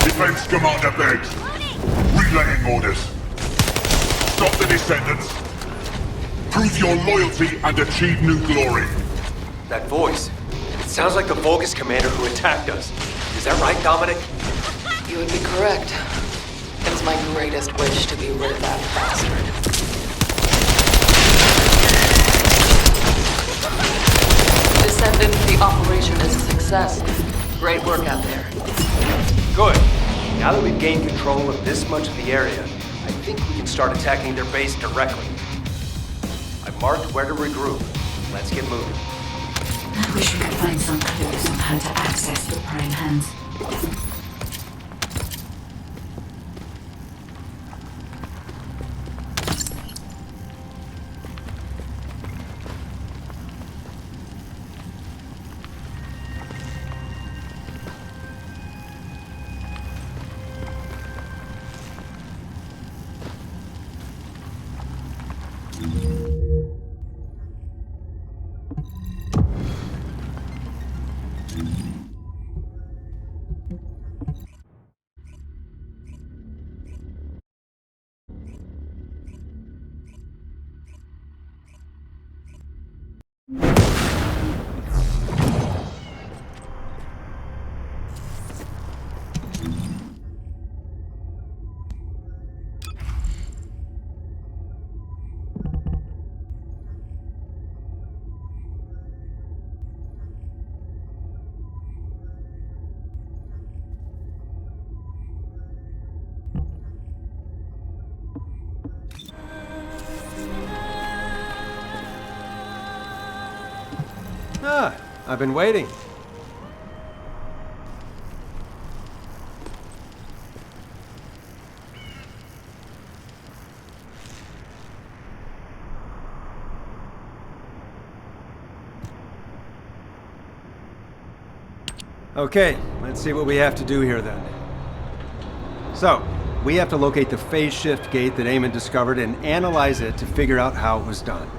Defense Commander begs. Relaying orders. Stop the Descendants. Prove your loyalty and achieve new glory. That voice. It sounds like the Vulgus commander who attacked us. Is that right, Dominic? You would be correct. It's my greatest wish to be rid of that bastard. Descendant, the operation is a success. Great work out there. Good. Now that we've gained control of this much of the area, I think we can start attacking their base directly. I've marked where to regroup. Let's get moving. I wish we could find some clues on how to access the Prime Hands. I've been waiting. Okay, let's see what we have to do here then. So, we have to locate the phase shift gate that Eamon discovered and analyze it to figure out how it was done.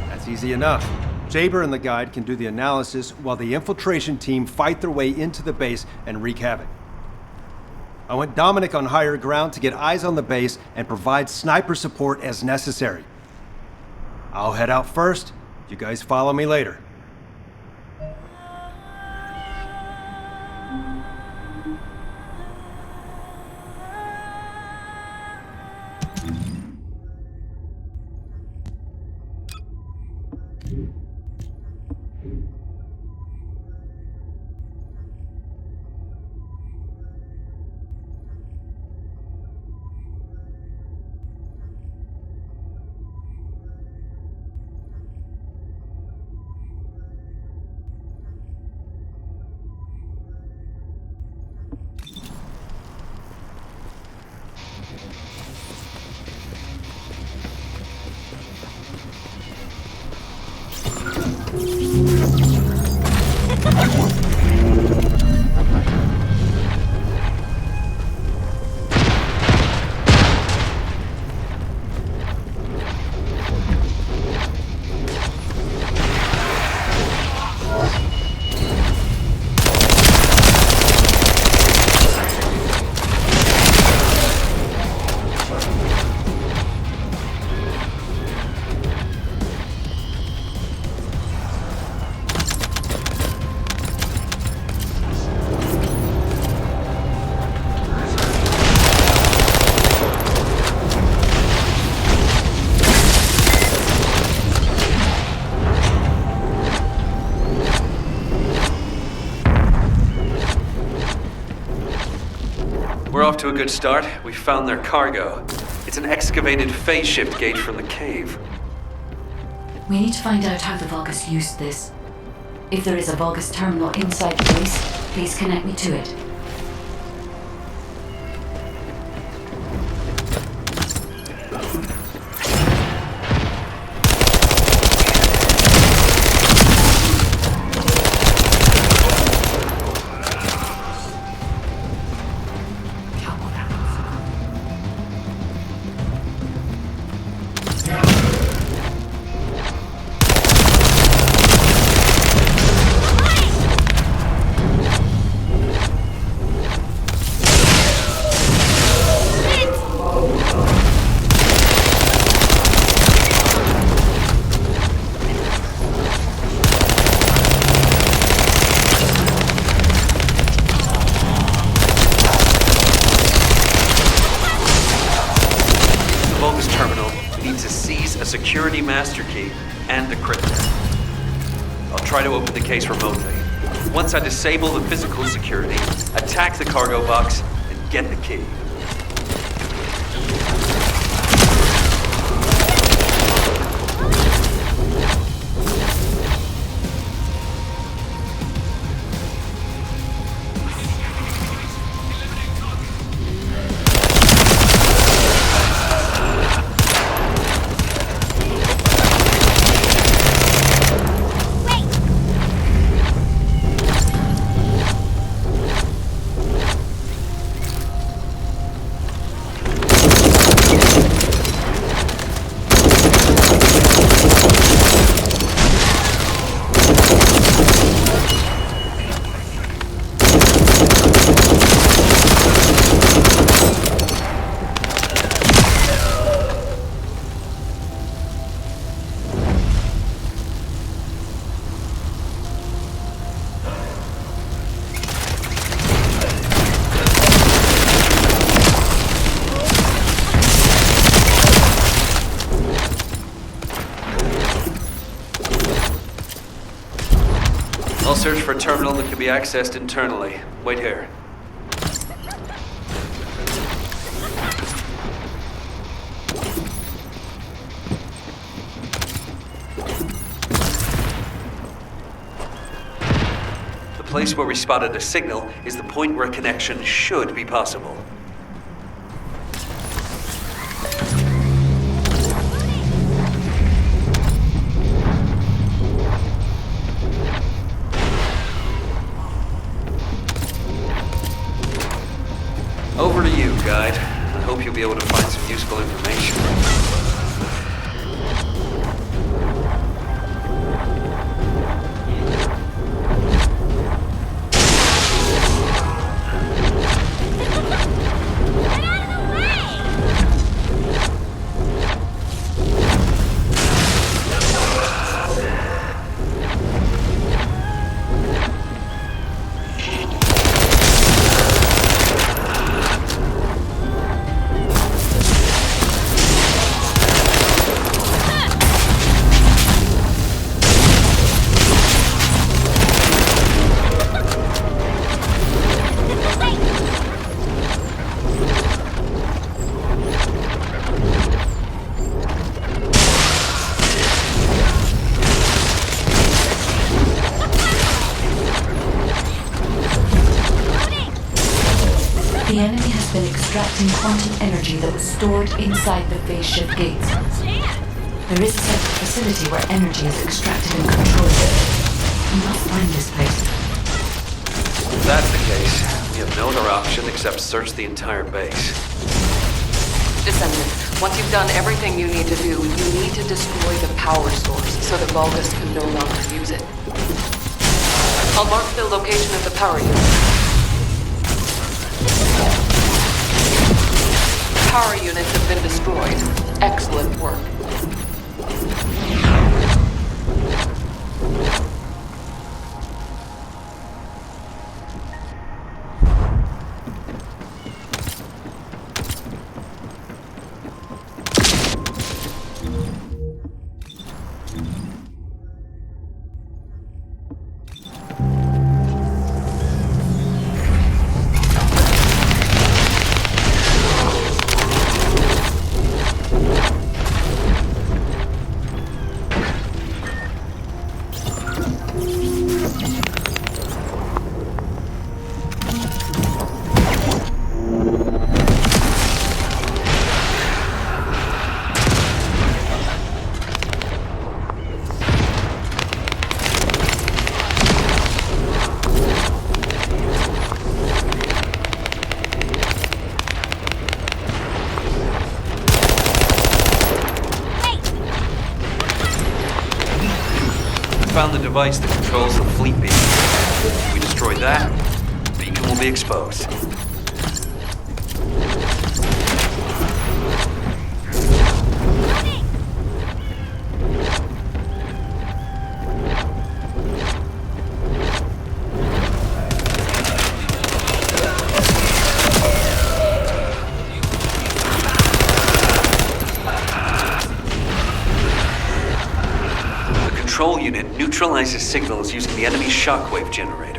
That's easy enough. Jaber and the guide can do the analysis while the infiltration team fight their way into the base and wreak havoc. I want Dominic on higher ground to get eyes on the base and provide sniper support as necessary. I'll head out first. You guys follow me later. We're off to a good start. We found their cargo. It's an excavated phase shift gate from the cave. We need to find out how the Vulgus used this. If there is a Vulgus terminal inside the base, please connect me to it. Security master key and decryptor. I'll try to open the case remotely. Once I disable the physical security, attack the cargo box and get the key. I'll search for a terminal that can be accessed internally. Wait here. place where we spotted a signal is the point where a connection should be possible. Over to you, guide. I hope you'll be able to find some useful information. The enemy has been extracting quantum energy that was stored inside the phase shift gates. There is a separate facility where energy is extracted and controlled. We must find this place. If that's the case, we have no other option except search the entire base. Descendant, once you've done everything you need to do, you need to destroy the power source so that Vulgus can no longer use it. I'll mark the location of the power unit. Power units have been destroyed. Excellent work. Found the device that controls the fleet beacon. If we destroy that, the beacon will be exposed. The control unit neutralizes signals using the enemy's shockwave generator.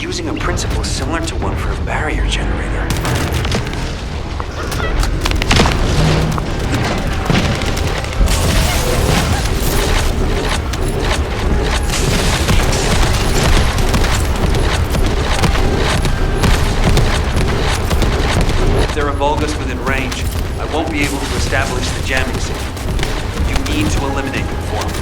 Using a principle similar to one for a barrier generator. If there are Vulgus within range, I won't be able to establish the jamming signal. You need to eliminate them for me.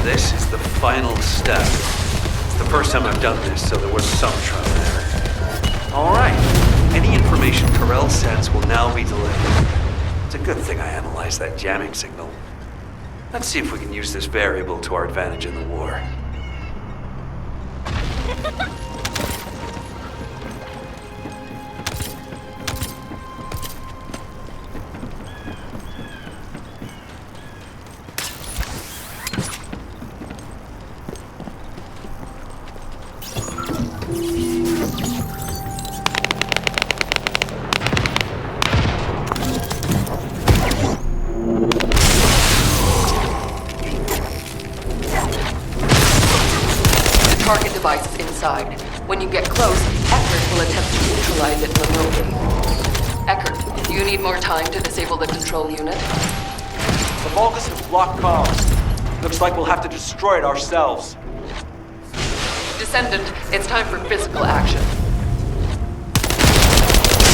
This is the final step. It's the First time I've done this, so there was some trial and error. Alright. Any information Corell sends will now be delayed. It's a good thing I analyzed that jamming signal. Let's see if we can use this variable to our advantage in the war. Target device is inside. When you get close, Eckert will attempt to neutralize it remotely. Eckert, do you need more time to disable the control unit? The Vulgus has blocked comms. Looks like we'll have to destroy it ourselves. Descendant, it's time for physical action.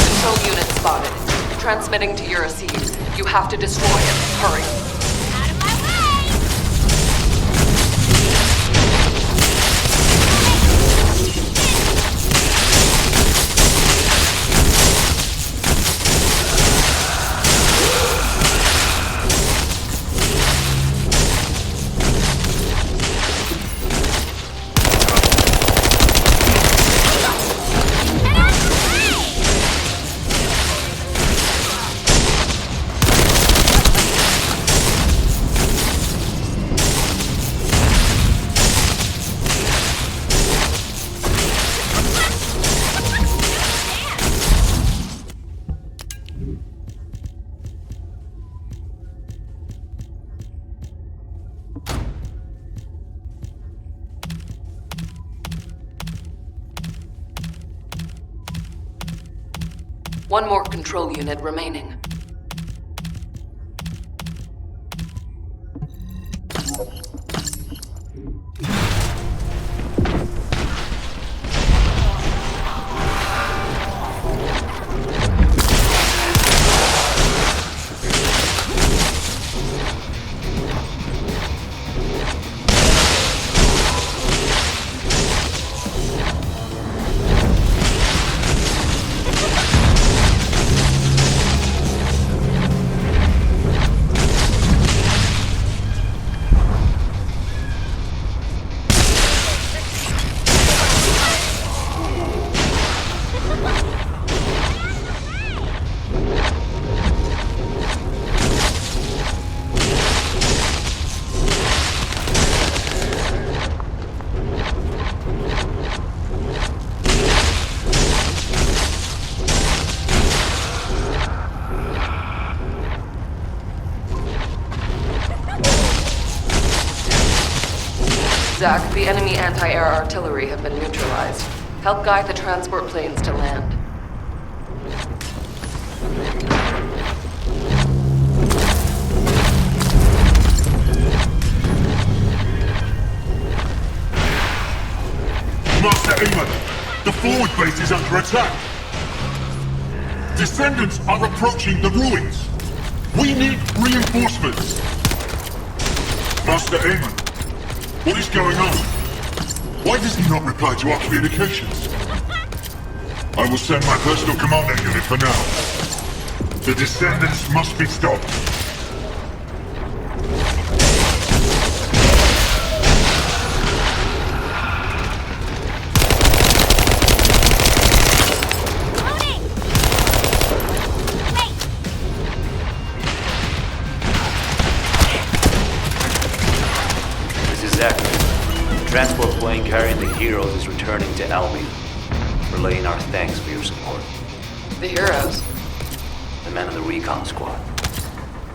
Control unit spotted. Transmitting to your receive. You have to destroy it. Hurry. Out of my way! One more control unit remaining. Zach, the enemy anti-air artillery have been neutralized. Help guide the transport planes to land. Master Amon, the forward base is under attack. Descendants are approaching the ruins. We need reinforcements. Master Amon, what is going on? Why does he not reply to our communications? I will send my personal commando unit for now. The Descendants must be stopped. Transport plane carrying the Heroes is returning to Albion, relaying our thanks for your support. The Heroes? The men of the recon squad.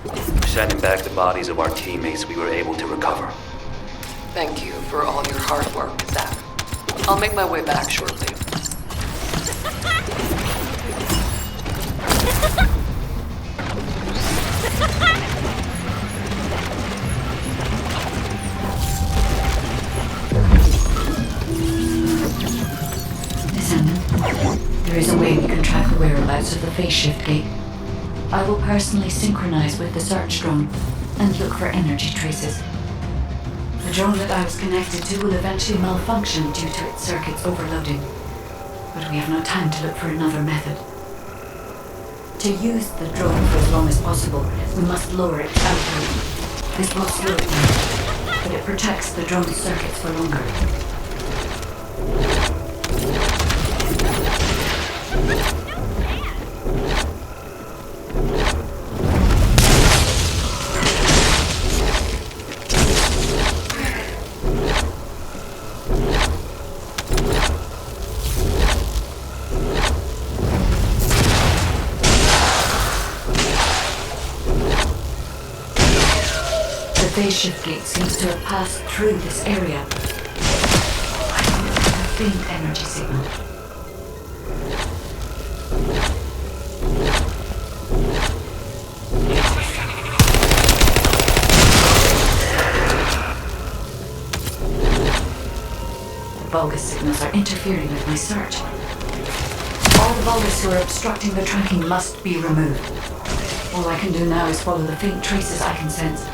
We're sending back the bodies of our teammates we were able to recover. Thank you for all your hard work, Zach. I'll make my way back shortly. There is a way we can track the whereabouts of the phase shift gate. I will personally synchronize with the search drone and look for energy traces. The drone that I was connected to will eventually malfunction due to its circuits overloading. But we have no time to look for another method. To use the drone for as long as possible, we must lower its output. This will slow it down, but it protects the drone's circuits for longer. The phase shift gate seems to have passed through this area. I detect a faint energy signal. The Vulgus signals are interfering with my search. All the Vulgus who are obstructing the tracking must be removed. All I can do now is follow the faint traces I can sense.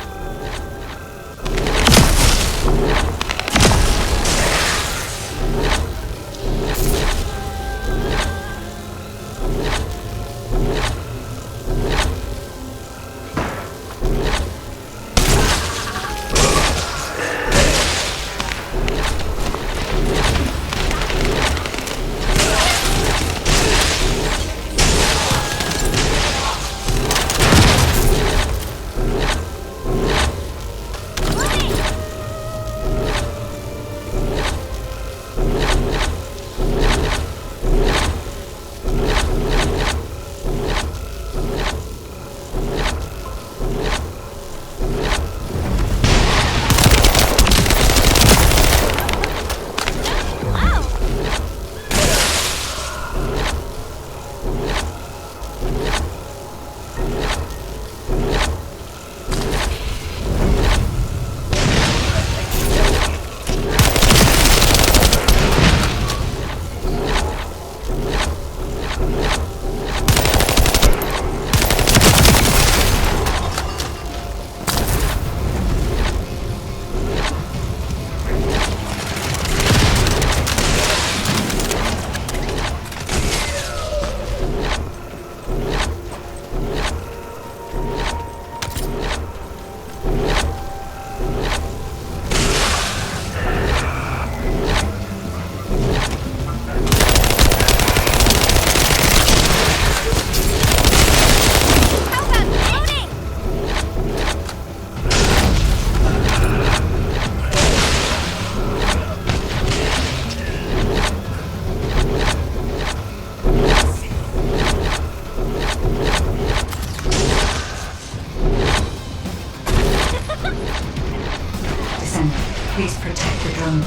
Please protect the drone.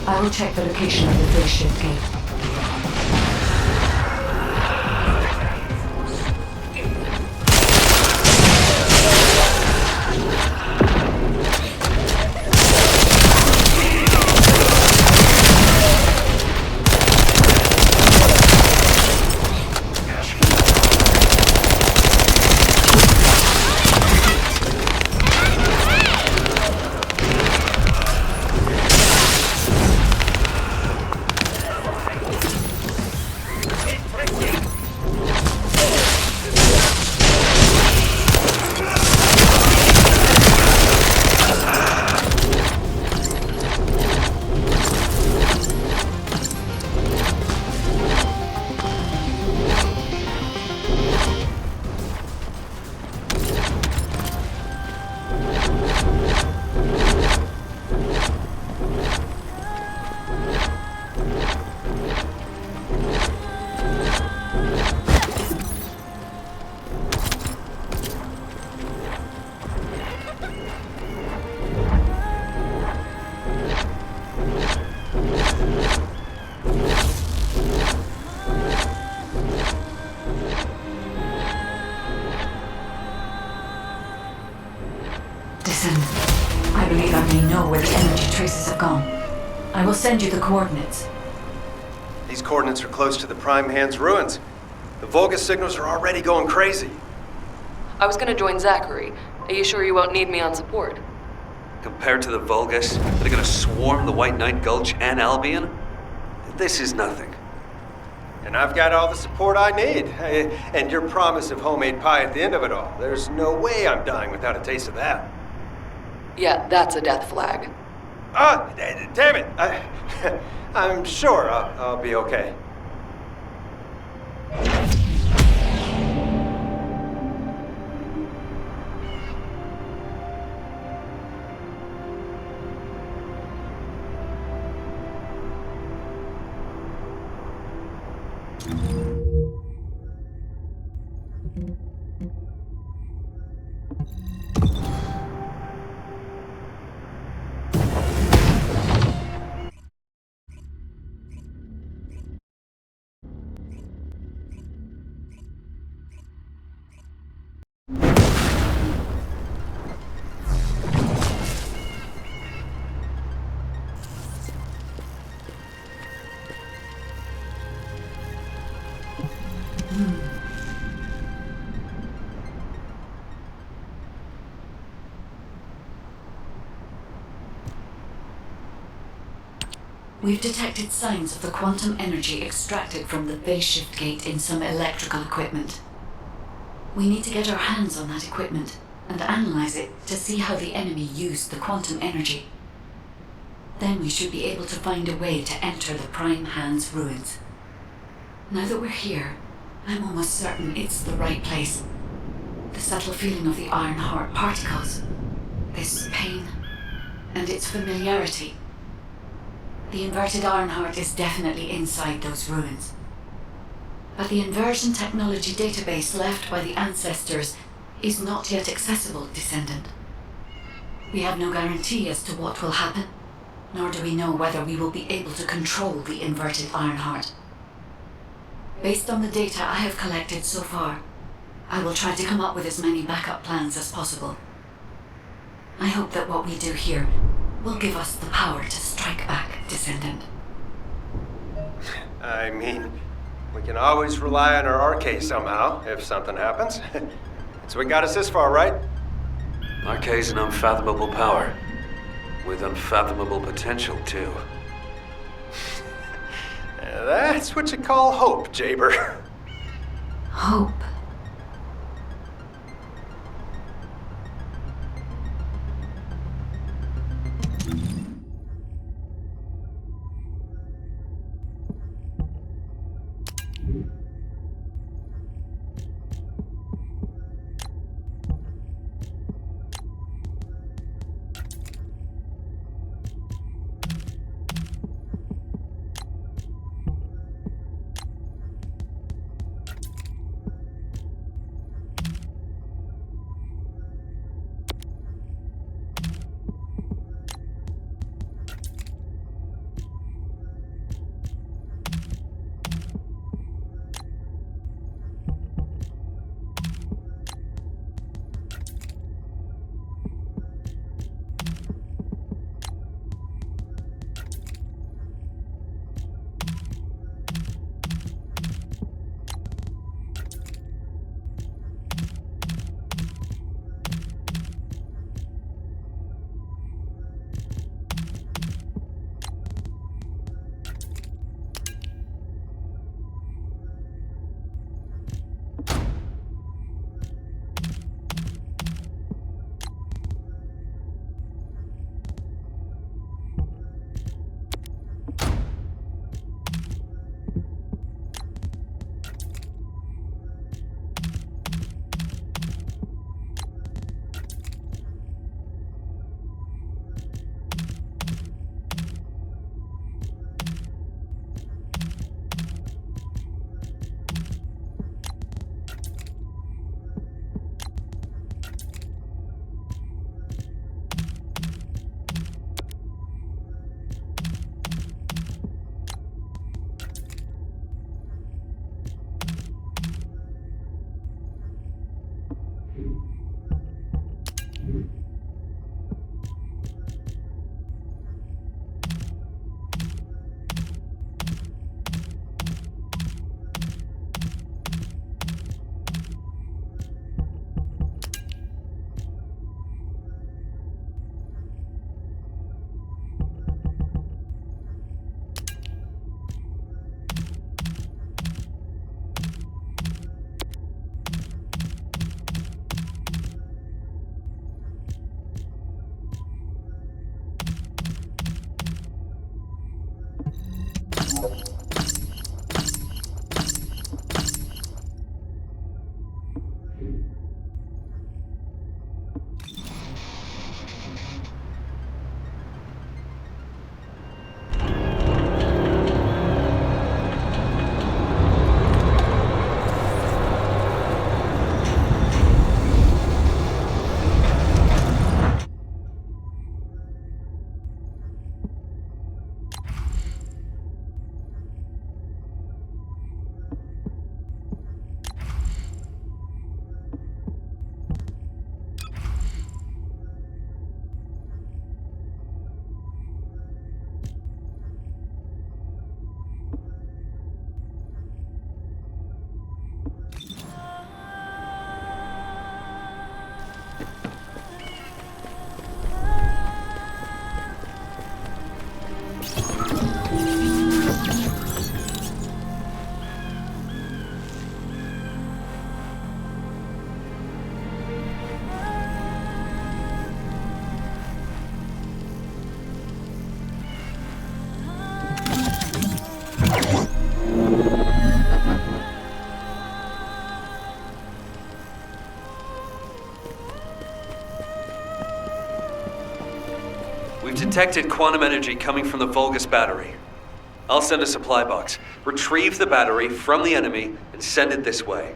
I will check the location of the phase shift gate. Descendant, I believe I may know where the energy traces have gone. I will send you the coordinates. These coordinates are close to the Prime Hand's ruins. The Vulgus signals are already going crazy. I was gonna join Zachary. Are you sure you won't need me on support? Compared to the Vulgus, that are gonna swarm the White Knight Gulch and Albion, this is nothing. And I've got all the support I need. And your promise of homemade pie at the end of it all. There's no way I'm dying without a taste of that. Yeah, that's a death flag. Ah, damn it! I'm sure I'll be okay. We've detected signs of the quantum energy extracted from the phase shift gate in some electrical equipment. We need to get our hands on that equipment and analyze it to see how the enemy used the quantum energy. Then we should be able to find a way to enter the Prime Hand's ruins. Now that we're here, I'm almost certain it's the right place. The subtle feeling of the Iron Heart particles, this pain, and its familiarity. The inverted Ironheart is definitely inside those ruins. But the inversion technology database left by the ancestors is not yet accessible, Descendant. We have no guarantee as to what will happen, nor do we know whether we will be able to control the inverted Ironheart. Based on the data I have collected so far, I will try to come up with as many backup plans as possible. I hope that what we do here will give us the power to strike back, Descendant. I mean, we can always rely on our arcade somehow, if something happens. So we got us this far, right? Arcade's an unfathomable power, with unfathomable potential, too. That's what you call hope, Jaber. Hope. detected quantum energy coming from the Vulgus battery. I'll send a supply box. Retrieve the battery from the enemy and send it this way.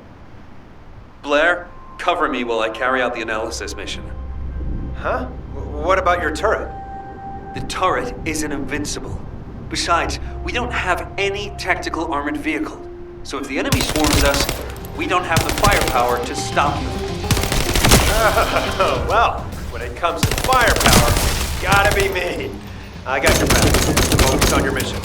Blair, cover me while I carry out the analysis mission. Huh? What about your turret? The turret isn't invincible. Besides, we don't have any tactical armored vehicle. So if the enemy swarms us, we don't have the firepower to stop them. Oh, well, when it comes to firepower, gotta be me. I got your back. Focus on your mission.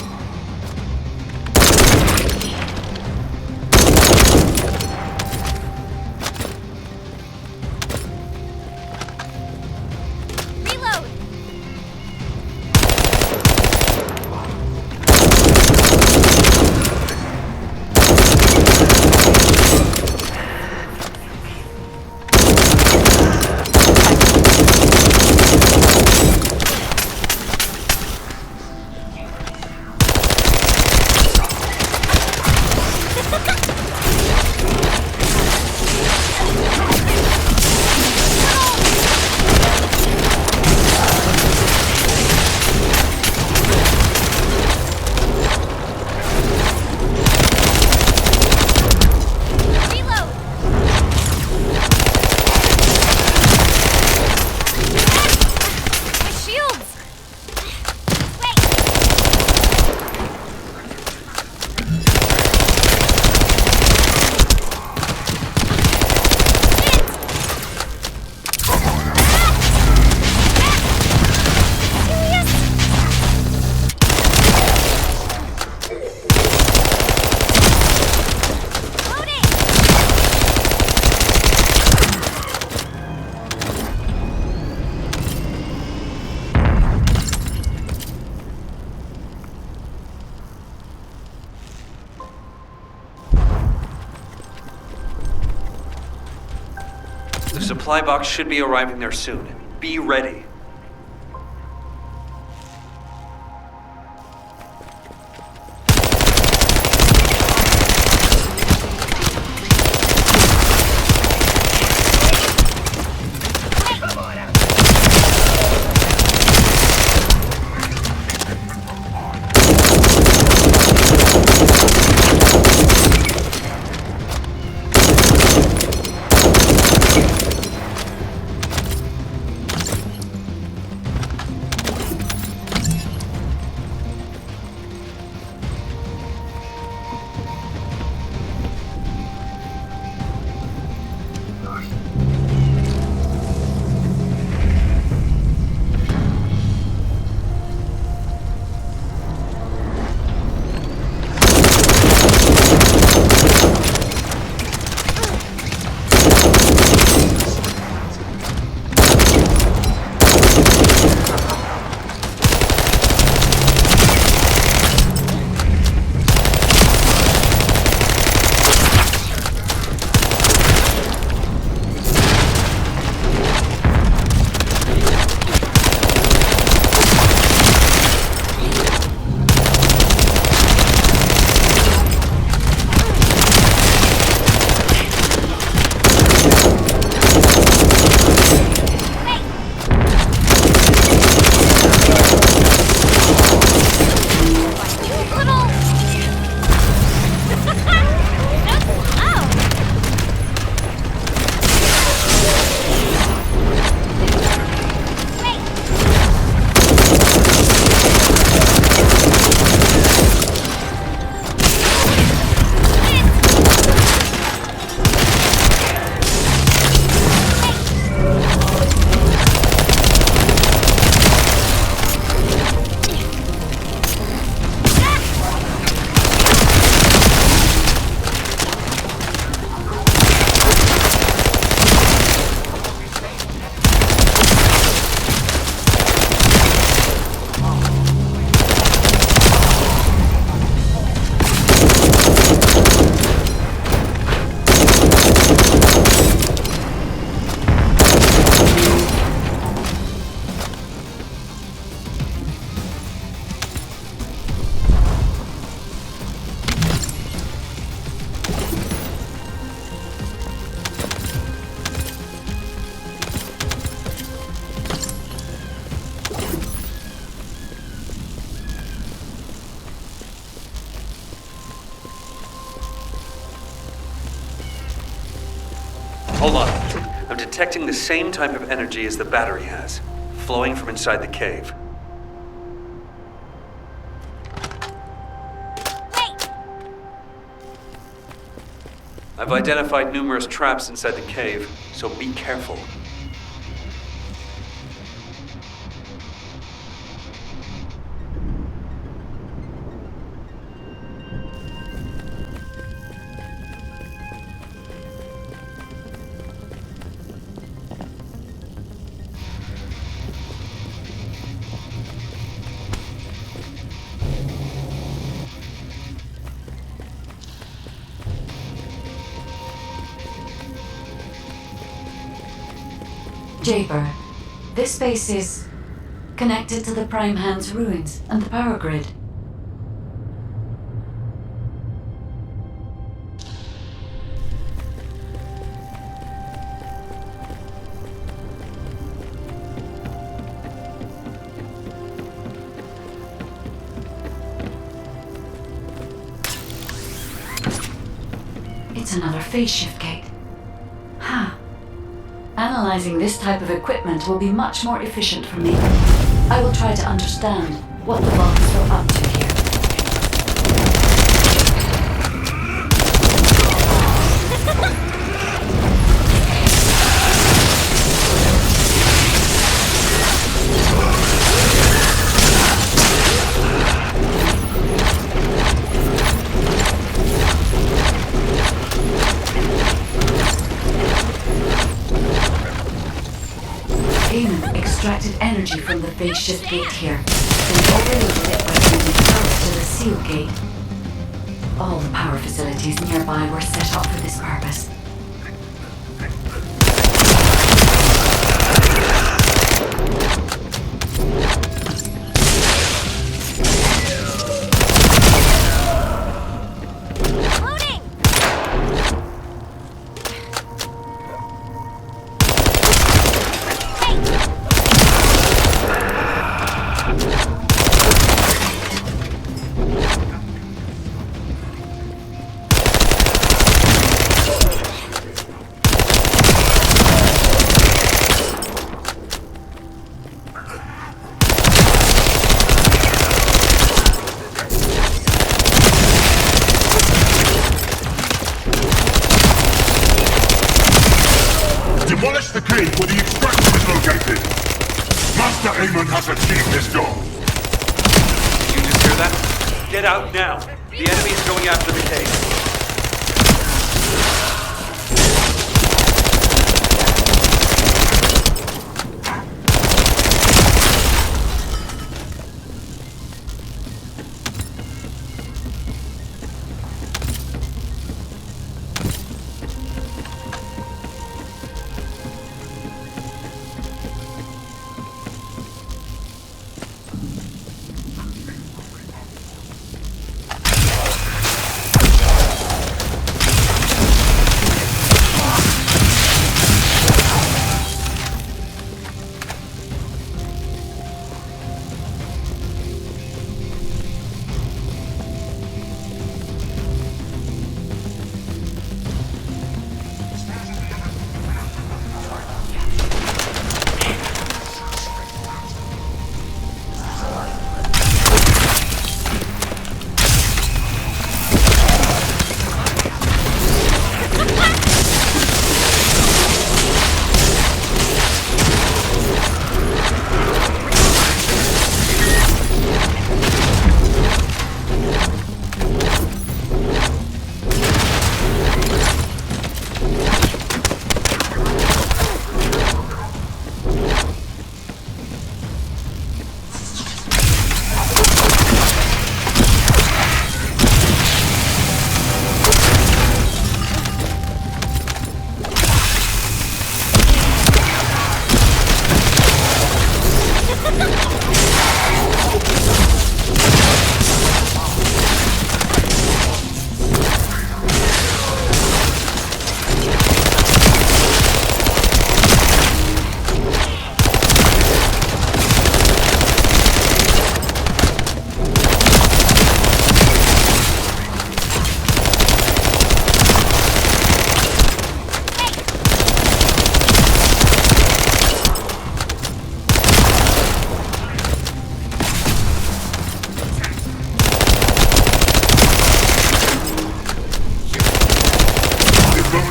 Reload! Reload! My shields! Wait! Loading! The supply box should be arriving there soon. Be ready. Hold on. I'm detecting the same type of energy as the battery has, flowing from inside the cave. Wait! I've identified numerous traps inside the cave, so be careful. Jaber, this space is connected to the Prime Hand's ruins and the power grid. It's another phase shift gate. Analyzing this type of equipment will be much more efficient for me. I will try to understand what the Vulcans are up to here. Extracted energy from the phase shift gate here, and overloaded it by sending power to the seal gate. All the power facilities nearby were set up for this purpose. Demolish the cave where the extraction is located. Master Amon has achieved his goal. Did you just hear that? Get out now. The enemy is going after the cave.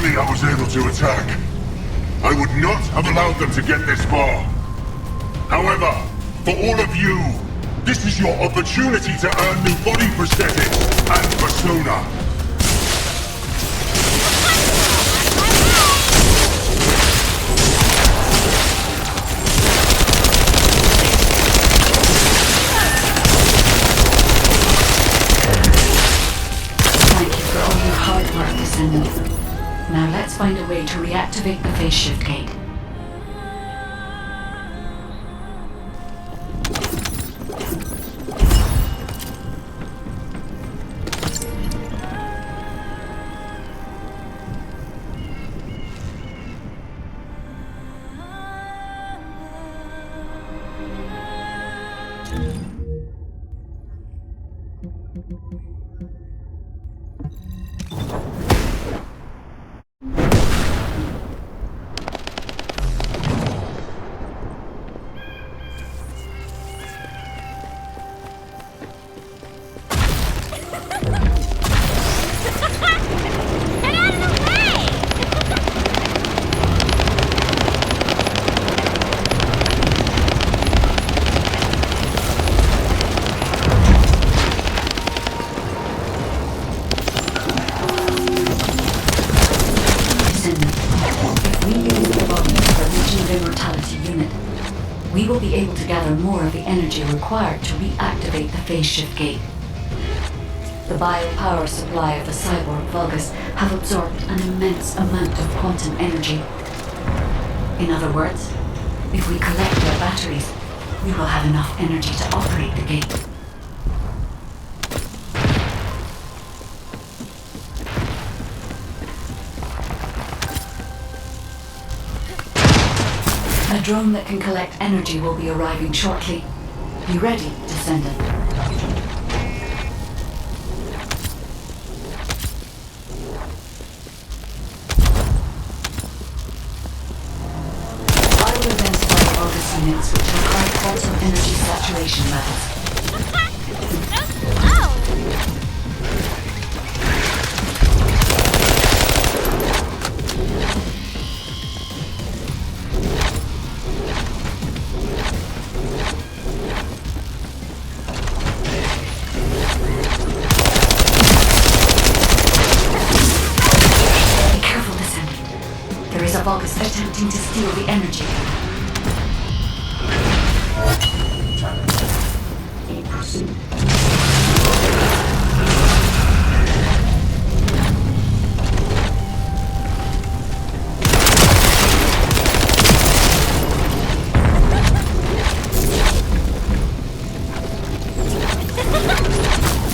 only I was able to attack, I would not have allowed them to get this far. However, for all of you, this is your opportunity to earn new body prosthetics and persona. Thank you for all your hard work, Descendant. Now let's find a way to reactivate the phase shift gate. Get out of the way! Descendant, if we use the body as a Legion of Immortality unit, we will be able to gather more of the energy required to reactivate the phase shift gate. The biopower supply of the cyborg Vulgus have absorbed an immense amount of quantum energy. In other words, if we collect their batteries, we will have enough energy to operate the gate. A drone that can collect energy will be arriving shortly. Be ready, Descendant. I will identify Vulgus units which require quantum energy saturation levels. Be careful, Descendant. There is a Vulgus attempting to steal the energy.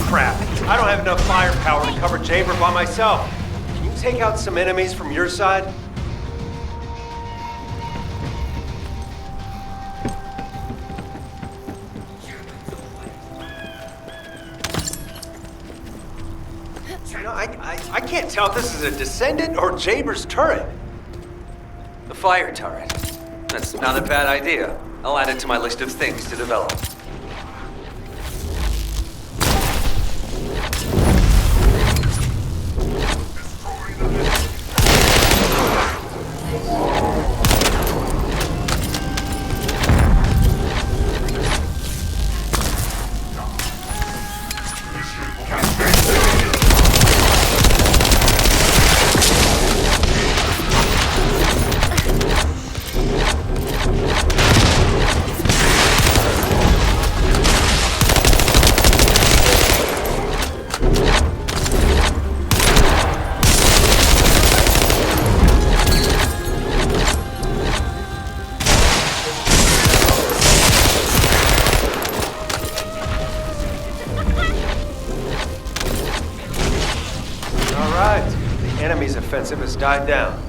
Crap. I don't have enough firepower to cover Jaber by myself. Can you take out some enemies from your side? You know, I can't tell if this is a Descendant or Jaber's turret. The fire turret. That's not a bad idea. I'll add it to my list of things to develop. All right. The enemy's offensive has died down.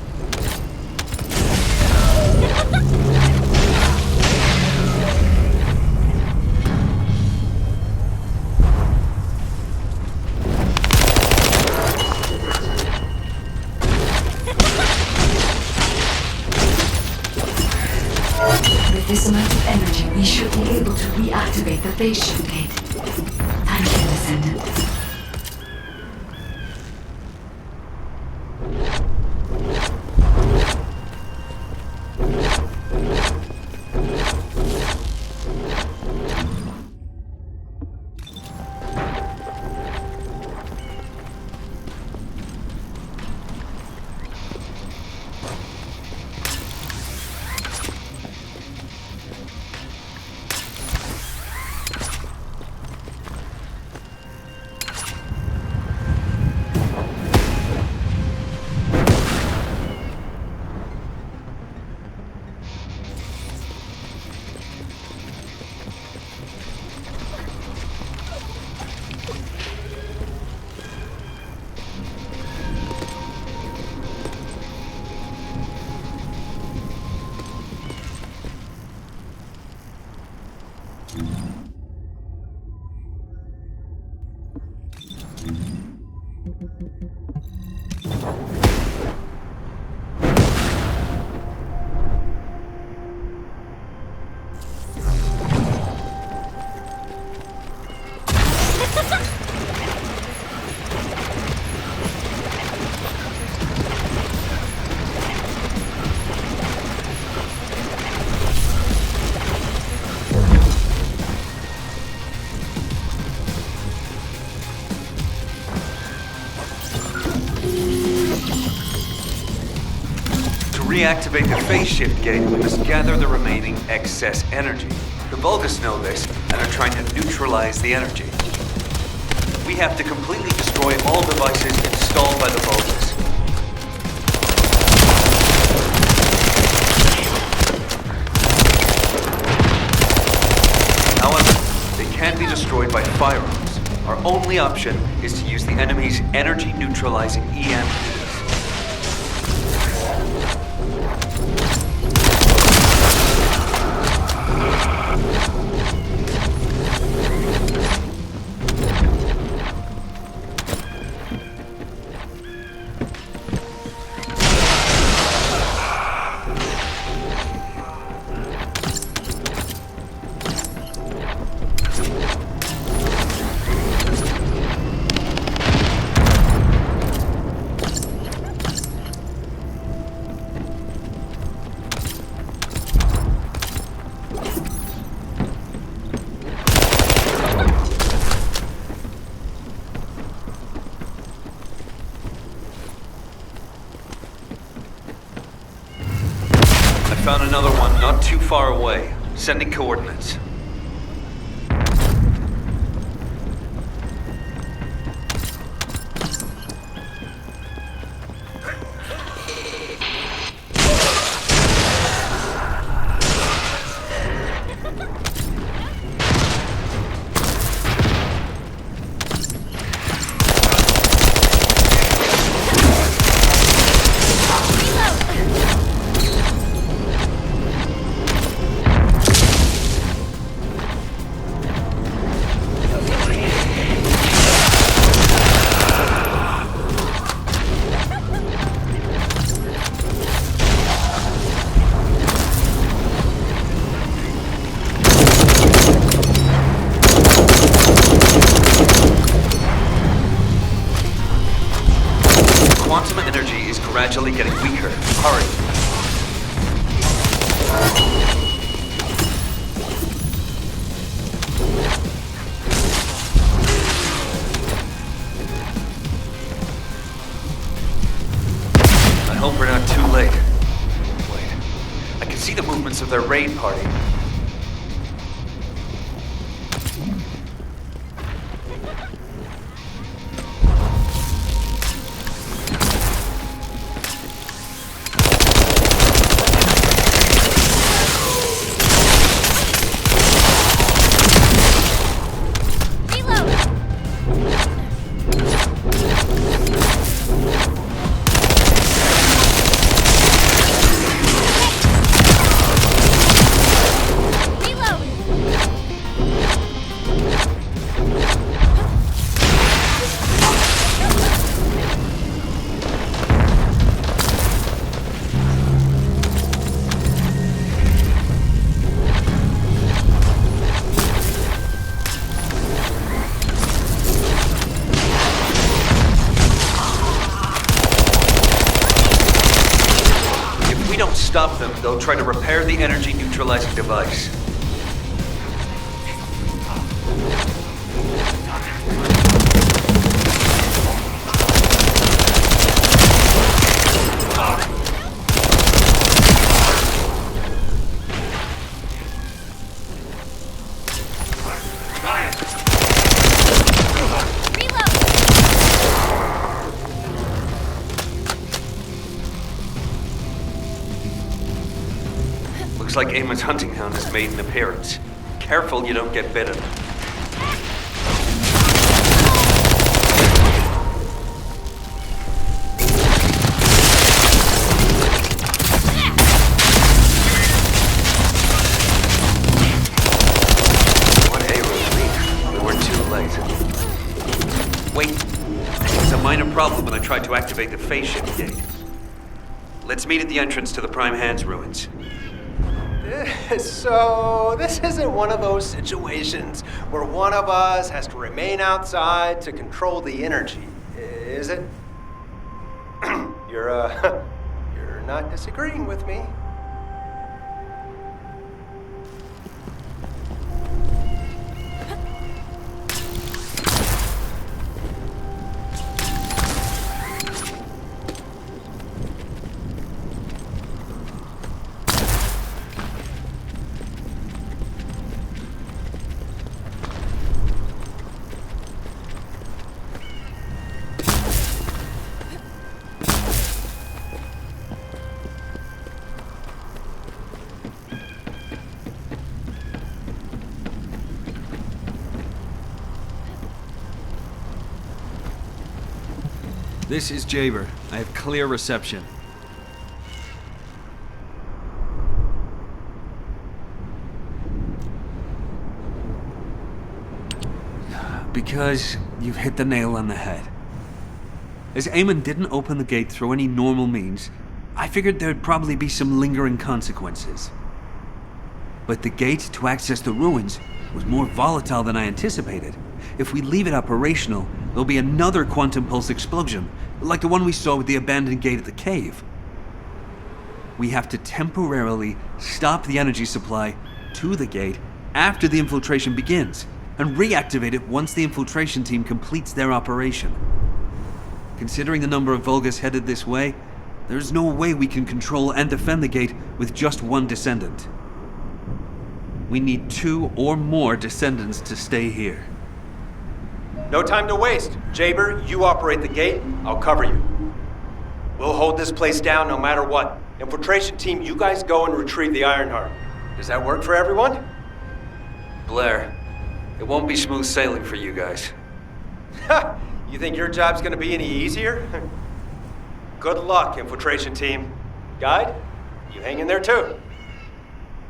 With this amount of energy, we should be able to reactivate the phase shift gate. Thank you, Descendant. reactivate the phase shift gate, we must gather the remaining excess energy. The Vulgus know this and are trying to neutralize the energy. We have to completely destroy all devices installed by the Vulgus. However, they can't be destroyed by firearms. Our only option is to use the enemy's energy-neutralizing EMPs. Found another one not too far away. Sending coordinates. Quantum energy is gradually getting weaker. Hurry. I hope we're not too late. Wait. I can see the movements of their raid party. Stop them, they'll try to repair the energy neutralizing device. Looks like Eamon's hunting hound has made an appearance. Careful you don't get bitten. What a relief. We weren't too late. Wait. There was a minor problem when I tried to activate the phase shift gate. Let's meet at the entrance to the Prime Hands ruins. So, this isn't one of those situations where one of us has to remain outside to control the energy, is it? You're not disagreeing with me. This is Jaber. I have clear reception. Because you've hit the nail on the head. As Eamon didn't open the gate through any normal means, I figured there'd probably be some lingering consequences. But the gate to access the ruins was more volatile than I anticipated. If we leave it operational, there'll be another quantum pulse explosion, like the one we saw with the abandoned gate at the cave. We have to temporarily stop the energy supply to the gate after the infiltration begins, and reactivate it once the infiltration team completes their operation. Considering the number of Vulgus headed this way, there's no way we can control and defend the gate with just one Descendant. We need 2 or more Descendants to stay here. No time to waste. Jaber, you operate the gate, I'll cover you. We'll hold this place down no matter what. Infiltration team, you guys go and retrieve the Ironheart. Does that work for everyone? Blair, it won't be smooth sailing for you guys. Ha! You think your job's gonna be any easier? Good luck, infiltration team. Guide, you hang in there too.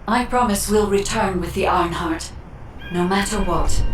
I promise we'll return with the Ironheart, no matter what.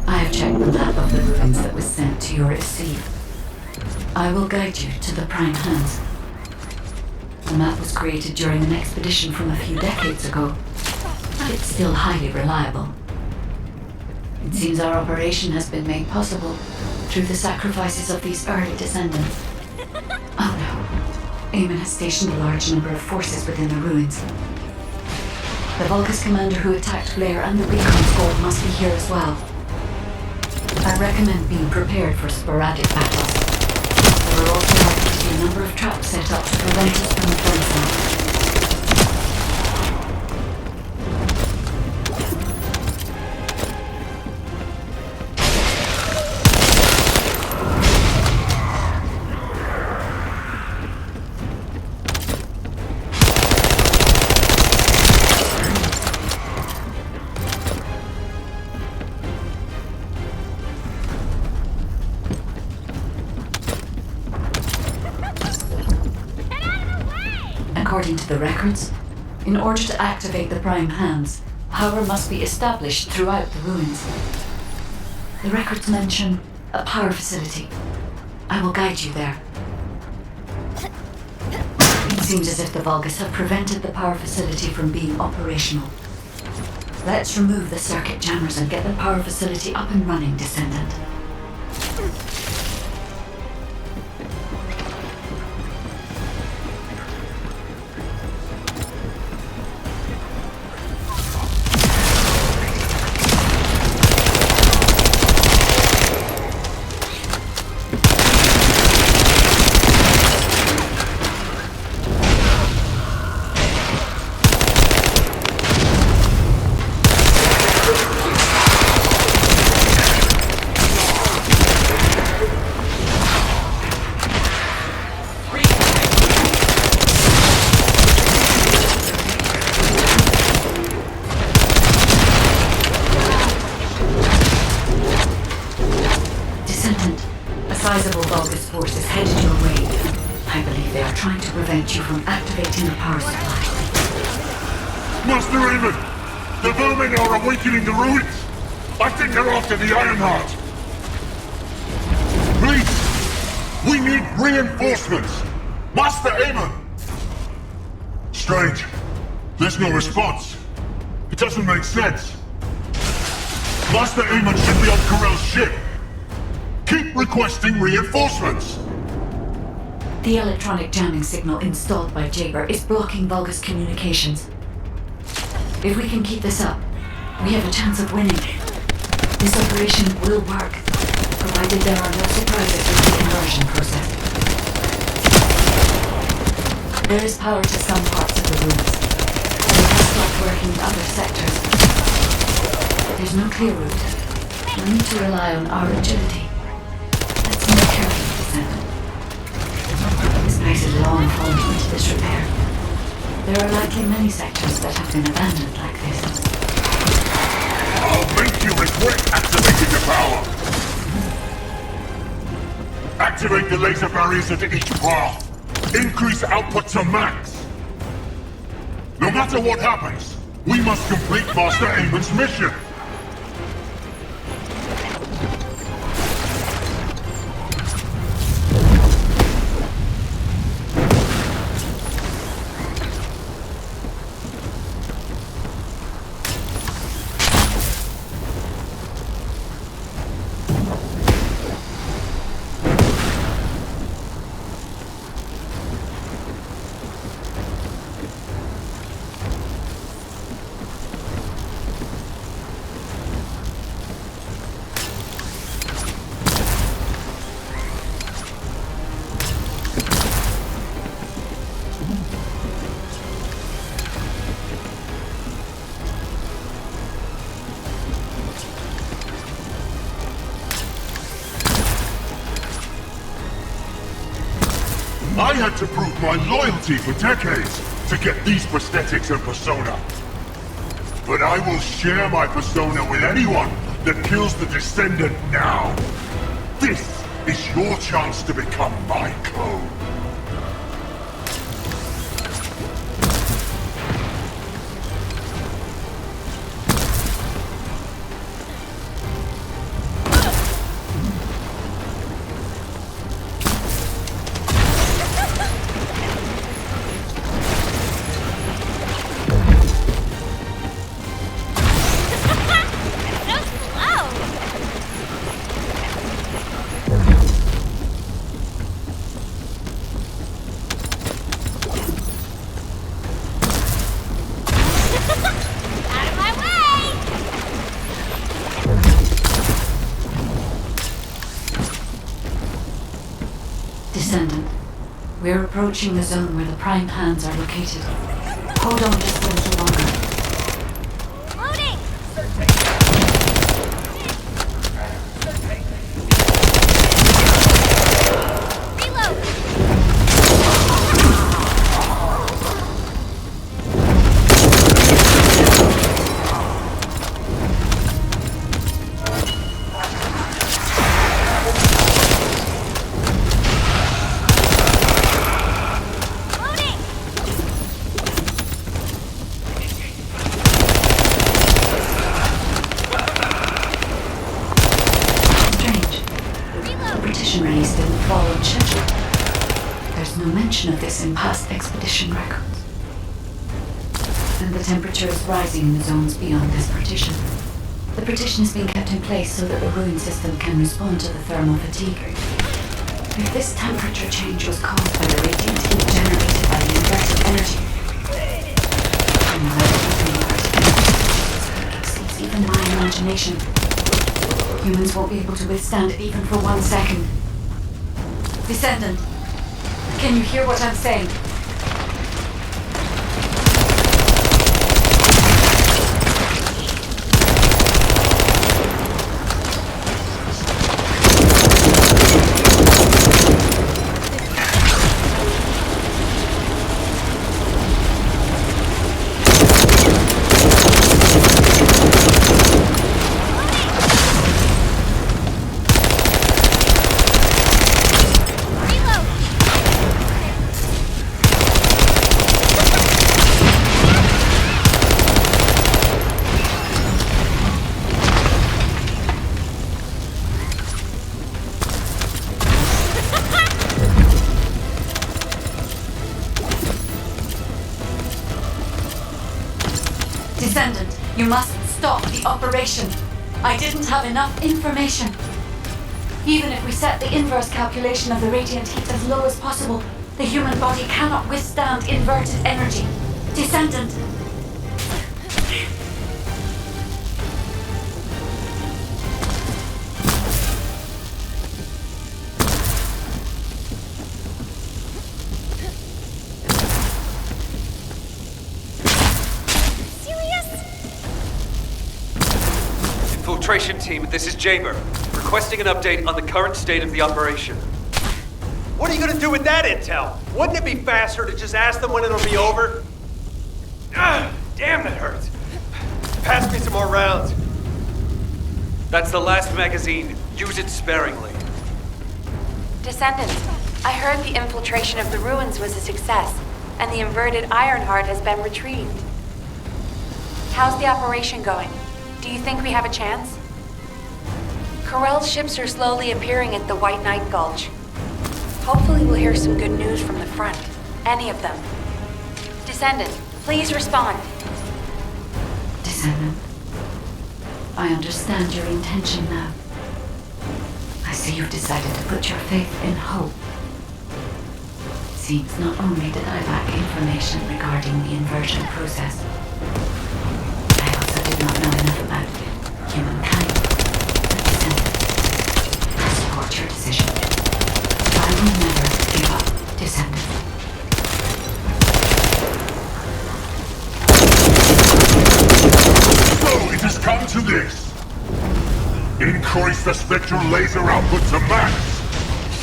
I have checked the map of the ruins that was sent to your receipt. I will guide you to the prime hands. The map was created during an expedition from a few decades ago. It's still highly reliable. It seems our operation has been made possible through the sacrifices of these early descendants. Oh no. Eamon has stationed a large number of forces within the ruins. The Vulgus commander who attacked Blair and the recon squad must be here as well. I recommend being prepared for sporadic battles. There are also likely to be a number of traps set up to prevent us from advancing. According to the records, in order to activate the prime hands, power must be established throughout the ruins. The records mention a power facility. I will guide you there. It seems as if the Vulgus have prevented the power facility from being operational. Let's remove the circuit jammers and get the power facility up and running, Descendant. trying to prevent you from activating the power supply. Master Raven! The vermin are awakening the ruins! I think they're after the Ironheart! Please! We need reinforcements! Master Aemon! Strange. There's no response. It doesn't make sense. Master Aemon should be on Corell's ship. Keep requesting reinforcements! The electronic jamming signal installed by Jaber is blocking Vulgus communications. If we can keep this up, we have a chance of winning. This operation will work, provided there are no surprises with the conversion process. There is power to some parts of the ruins. It has stopped working in other sectors. There's no clear route. We need to rely on our agility. Let's move carefully, Descendant. This place is long fallen into disrepair. There are likely many sectors that have been abandoned like this. I'll make you regret activating the power! Activate the laser barriers at each path. Increase output to max. No matter what happens, we must complete Master Aemon's mission. I had to prove my loyalty for decades to get these prosthetics and persona. But I will share my persona with anyone that kills the Descendant now. This is your chance to become my clone. Descendant, we're approaching the zone where the prime hands are located. Hold on just a little longer. Loading! Reload! Race didn't follow schedule. There's no mention of this in past expedition records. And the temperature is rising in the zones beyond this partition. The partition is being kept in place so that the ruin system can respond to the thermal fatigue. If this temperature change was caused by the radiant heat generated by the inverted energy, then the level of the inverted energy exceeds even my imagination. Humans won't be able to withstand it even for 1 second. Descendant, can you hear what I'm saying? Descendant, you must stop the operation. I didn't have enough information. Even if we set the inverse calculation of the radiant heat as low as possible, the human body cannot withstand inverted energy. Descendant! Infiltration team, this is Jaber. Requesting an update on the current state of the operation. What are you gonna do with that intel? Wouldn't it be faster to just ask them when it'll be over? Ah, damn, that hurts. Pass me some more rounds. That's the last magazine. Use it sparingly. Descendant, I heard the infiltration of the ruins was a success, and the inverted Ironheart has been retrieved. How's the operation going? Do you think we have a chance? Corell's ships are slowly appearing at the White Knight Gulch. Hopefully we'll hear some good news from the front. Any of them. Descendant, please respond. Descendant, I understand your intention now. I see you've decided to put your faith in hope. Seems not only did I lack information regarding the inversion process, I also did not know enough about humankind. Descendant, I support your decision. I will never give up, Descendant. So it has come to this. Increase the spectral laser output to max.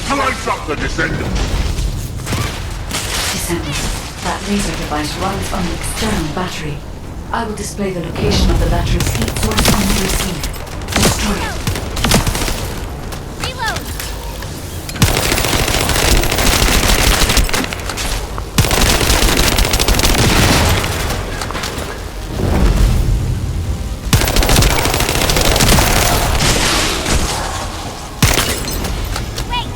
Slice up the Descendant. Descendant, that laser device runs on an external battery. I will display the location of the battery's heat source on the receiver. Destroy it. Reload! Wait!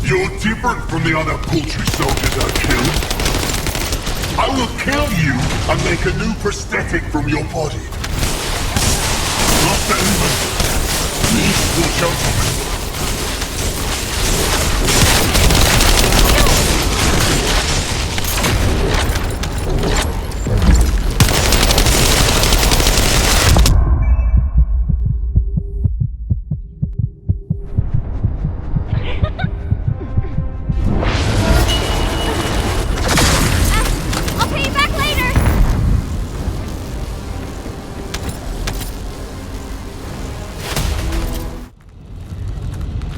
You're different from the other poultry soldiers I killed. I will kill you and make a new prosthetic from your body. Master Aemon, please watch out for me. I'll pay you back later!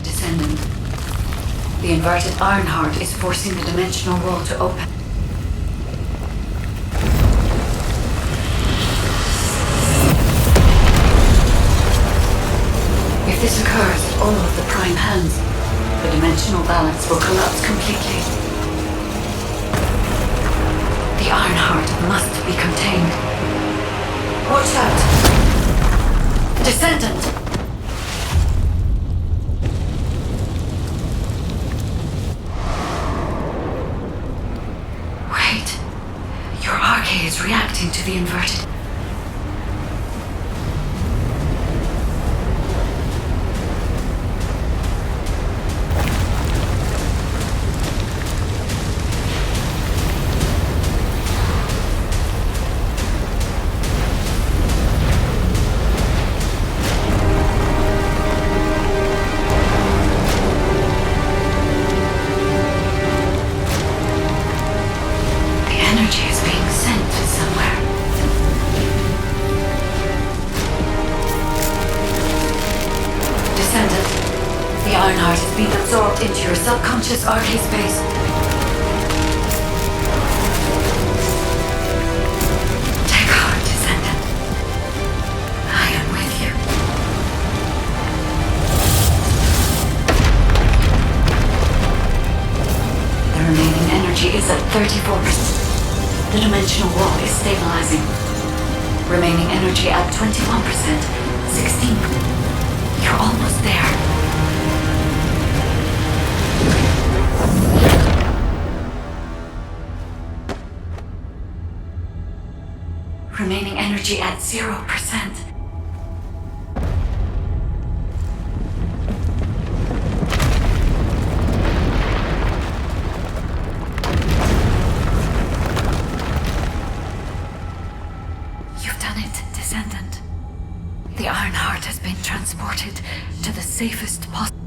Descendant, the inverted Ironheart is forcing the dimensional wall to open. If this occurs at all of the prime hands, the dimensional balance will collapse completely. The Ironheart must be contained. Watch out! Descendant! Wait. Your arcade is reacting to the inverted. Ironheart is being absorbed into your subconscious arcade space. Take heart, Descendant. I am with you. The remaining energy is at 34%. The dimensional wall is stabilizing. Remaining energy at 21%. 16%. You're almost there. Remaining energy at 0%. You've done it, Descendant. The Ironheart has been transported to the safest possible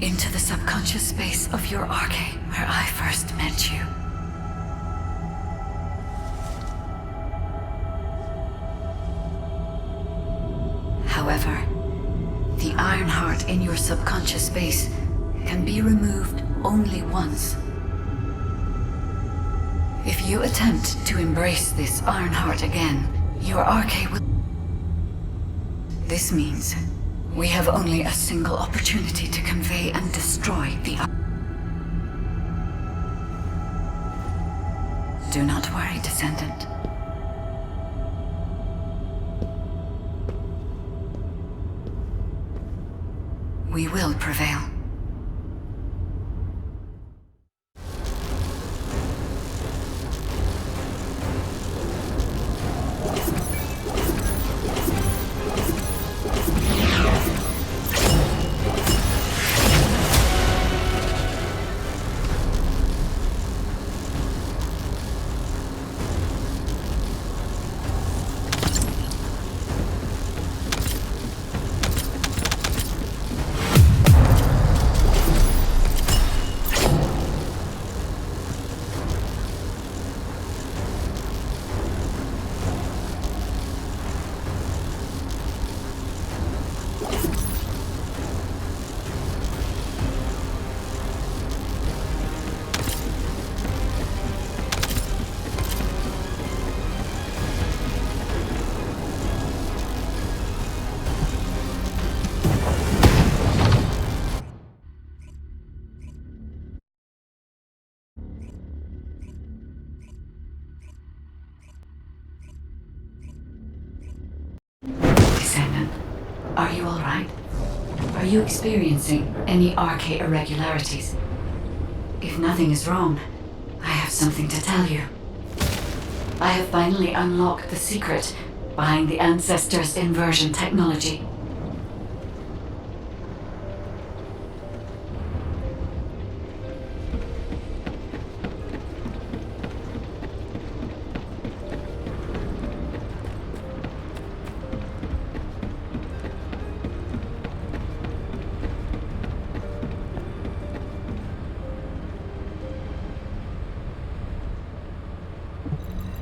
into the subconscious space of your arche, where I first met you. However, the Ironheart in your subconscious space can be removed only once. If you attempt to embrace this Ironheart again, your arche will... This means we have only a single opportunity to convey and destroy the... Do not worry, Descendant. We will prevail. Descendant, are you all right? Are you experiencing any arche irregularities? If nothing is wrong, I have something to tell you. I have finally unlocked the secret behind the Ancestors' inversion technology.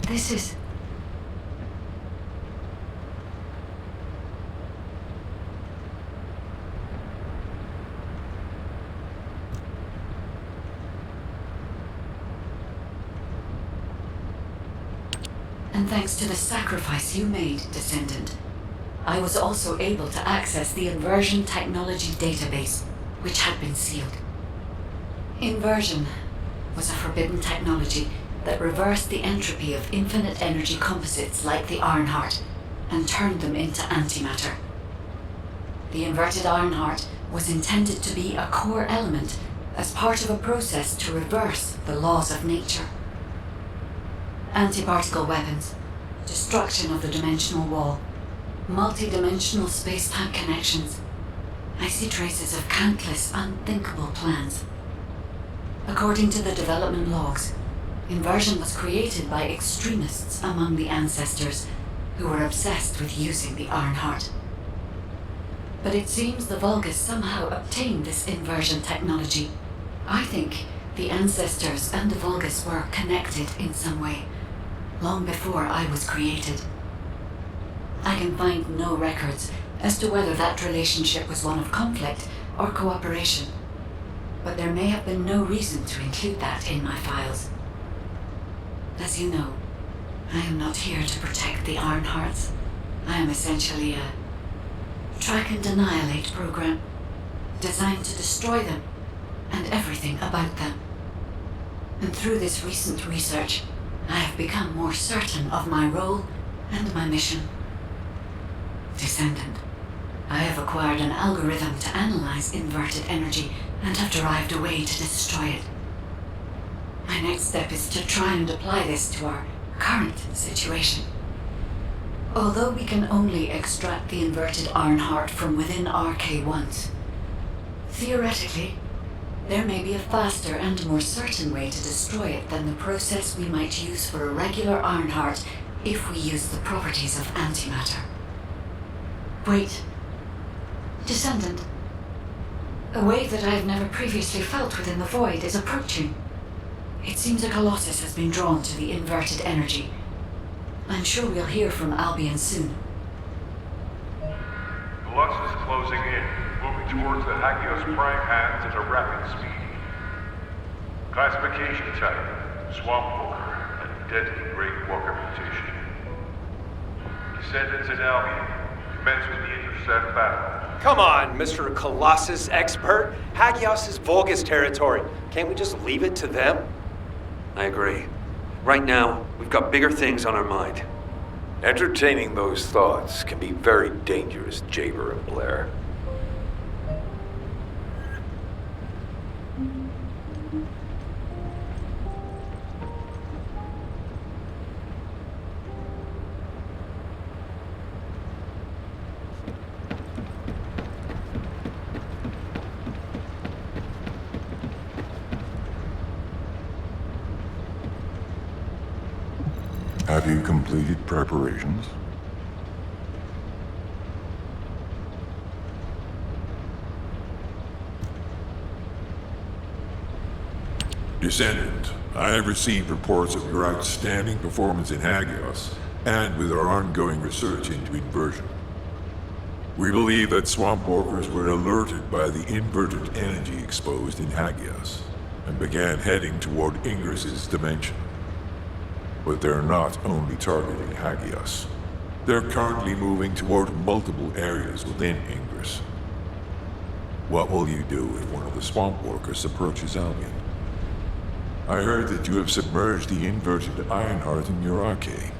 This is... And thanks to the sacrifice you made, Descendant, I was also able to access the Inversion Technology database, which had been sealed. Inversion was a forbidden technology that reversed the entropy of infinite energy composites like the Ironheart and turned them into antimatter. The inverted Ironheart was intended to be a core element as part of a process to reverse the laws of nature. Anti-particle weapons, destruction of the dimensional wall, multi-dimensional space-time connections. I see traces of countless unthinkable plans. According to the development logs, Inversion was created by extremists among the Ancestors who were obsessed with using the Ironheart. But it seems the Vulgus somehow obtained this inversion technology. I think the Ancestors and the Vulgus were connected in some way, long before I was created. I can find no records as to whether that relationship was one of conflict or cooperation, but there may have been no reason to include that in my files. As you know, I am not here to protect the Ironhearts. I am essentially a track and annihilate program designed to destroy them and everything about them. And through this recent research, I have become more certain of my role and my mission. Descendant, I have acquired an algorithm to analyze inverted energy and have derived a way to destroy it. My next step is to try and apply this to our current situation. Although we can only extract the inverted Ironheart from within RK-1s, theoretically, there may be a faster and more certain way to destroy it than the process we might use for a regular Ironheart if we use the properties of antimatter. Wait. Descendant. A wave that I have never previously felt within the void is approaching. It seems a Colossus has been drawn to the inverted energy. I'm sure we'll hear from Albion soon. Colossus is closing in, moving towards the Hagios prime hands at a rapid speed. Classification type, Swamp Walker, and deadly Great Walker mutation. Descendants in Albion, commence with the intercept battle. Come on, Mr. Colossus expert. Hagios is Vulgus territory. Can't we just leave it to them? I agree. Right now, we've got bigger things on our mind. Entertaining those thoughts can be very dangerous, Jaber and Blair. Have you completed preparations? Descendant, I have received reports of your outstanding performance in Hagios, and with our ongoing research into inversion. We believe that swamp walkers were alerted by the inverted energy exposed in Hagios, and began heading toward Ingris's dimension. But they're not only targeting Hagios. They're currently moving toward multiple areas within Ingris. What will you do if one of the swamp walkers approaches Albion? I heard that you have submerged the inverted Ironheart in your arcade.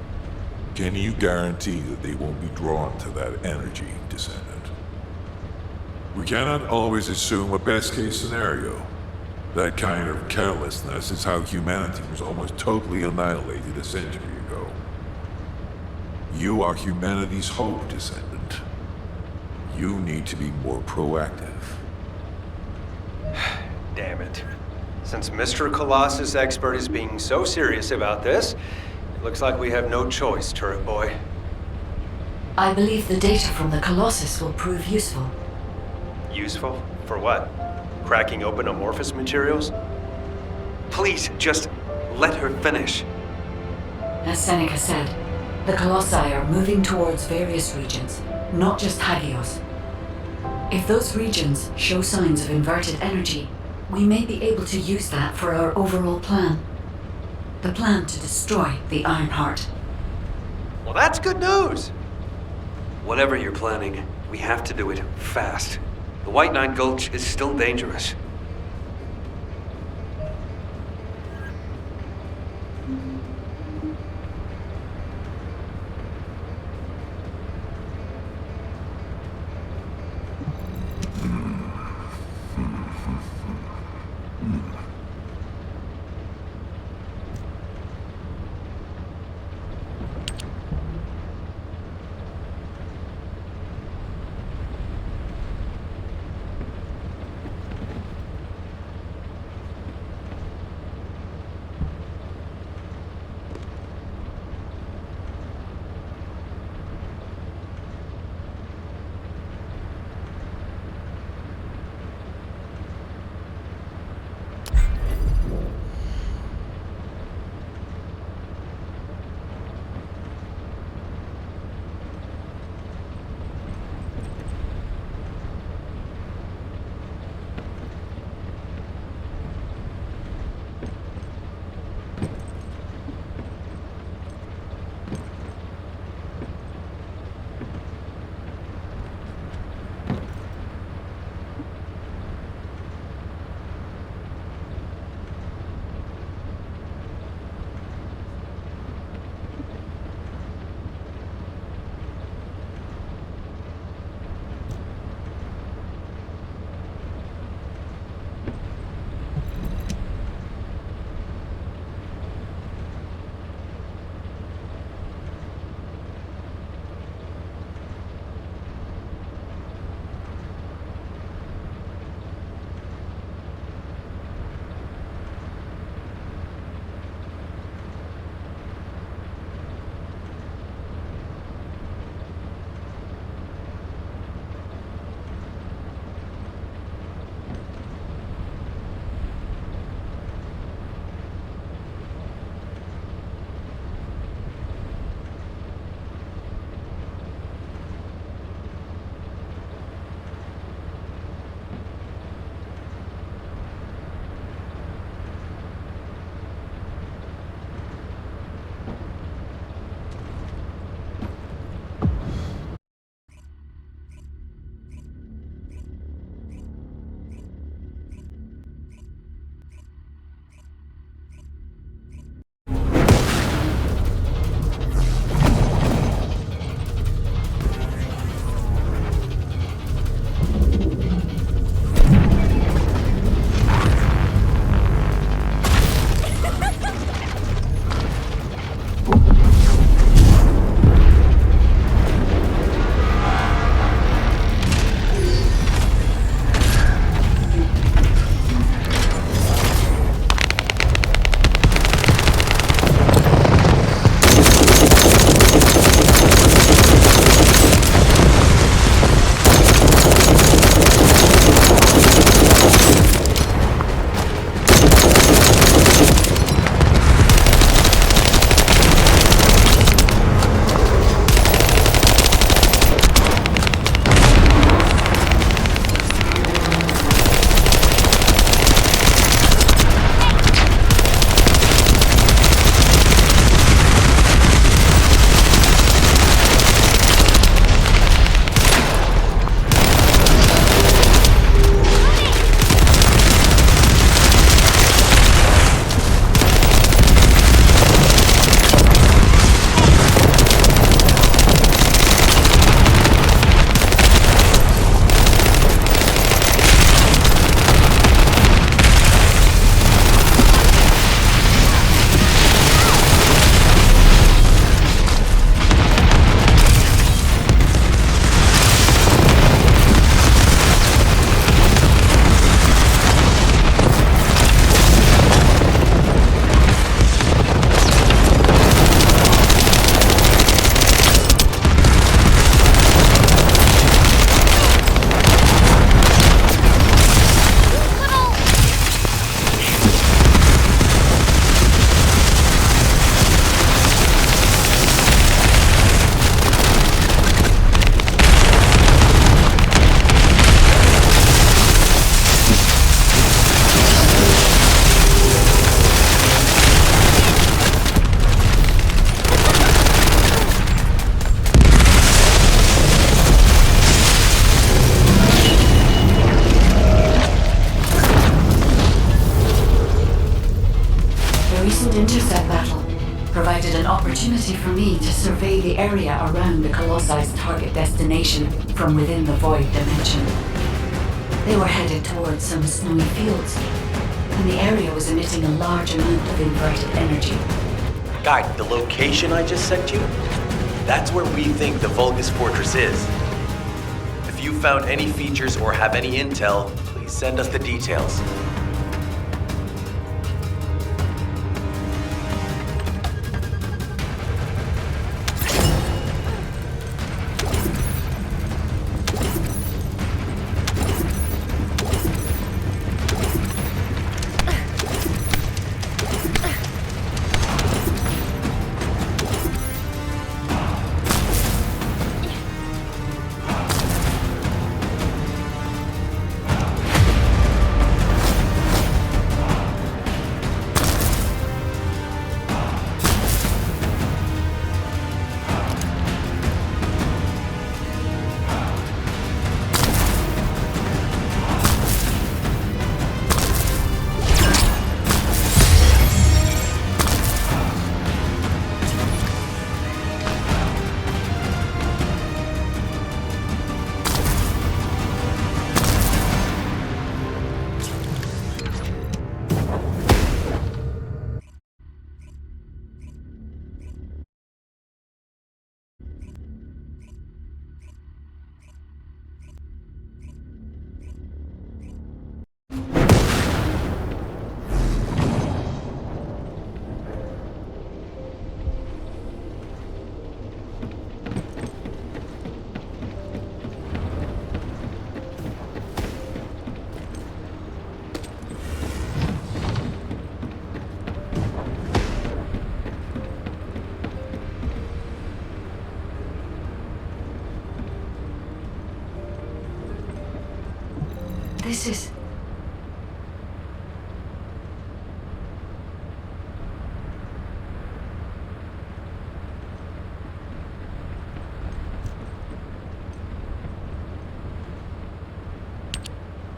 Can you guarantee that they won't be drawn to that energy, Descendant? We cannot always assume a best-case scenario. That kind of carelessness is how humanity was almost totally annihilated a century ago. You are humanity's hope, Descendant. You need to be more proactive. Damn it. Since Mr. Colossus expert is being so serious about this, it looks like we have no choice, Turret Boy. I believe the data from the Colossus will prove useful. Useful? For what? Cracking open amorphous materials? Please, just let her finish. As Seneca said, the Colossi are moving towards various regions, not just Hagios. If those regions show signs of inverted energy, we may be able to use that for our overall plan. The plan to destroy the Ironheart. Well, that's good news! Whatever you're planning, we have to do it fast. The White Nine Gulch is still dangerous. me to survey the area around the Colossi's target destination from within the Void Dimension. They were headed towards some snowy fields, and the area was emitting a large amount of inverted energy. Guide, the location I just sent you? That's where we think the Vulgus Fortress is. If you found any features or have any intel, please send us the details. This is...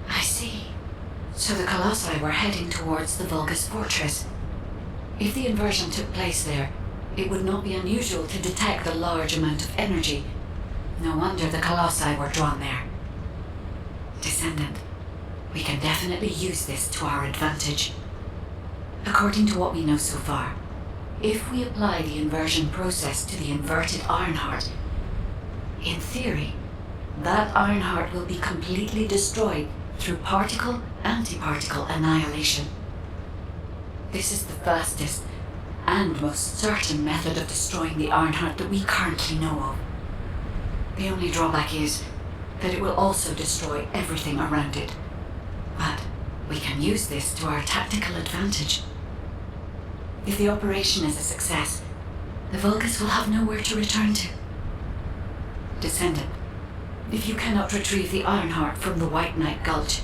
I see. So the Colossi were heading towards the Vulgus Fortress. If the inversion took place there, it would not be unusual to detect a large amount of energy. No wonder the Colossi were drawn there. Descendant, we can definitely use this to our advantage. According to what we know so far, if we apply the inversion process to the inverted Ironheart, in theory, that Ironheart will be completely destroyed through particle-antiparticle annihilation. This is the fastest and most certain method of destroying the Ironheart that we currently know of. The only drawback is that it will also destroy everything around it. But we can use this to our tactical advantage. If the operation is a success, the Vulgus will have nowhere to return to. Descendant, if you cannot retrieve the Ironheart from the White Knight Gulch,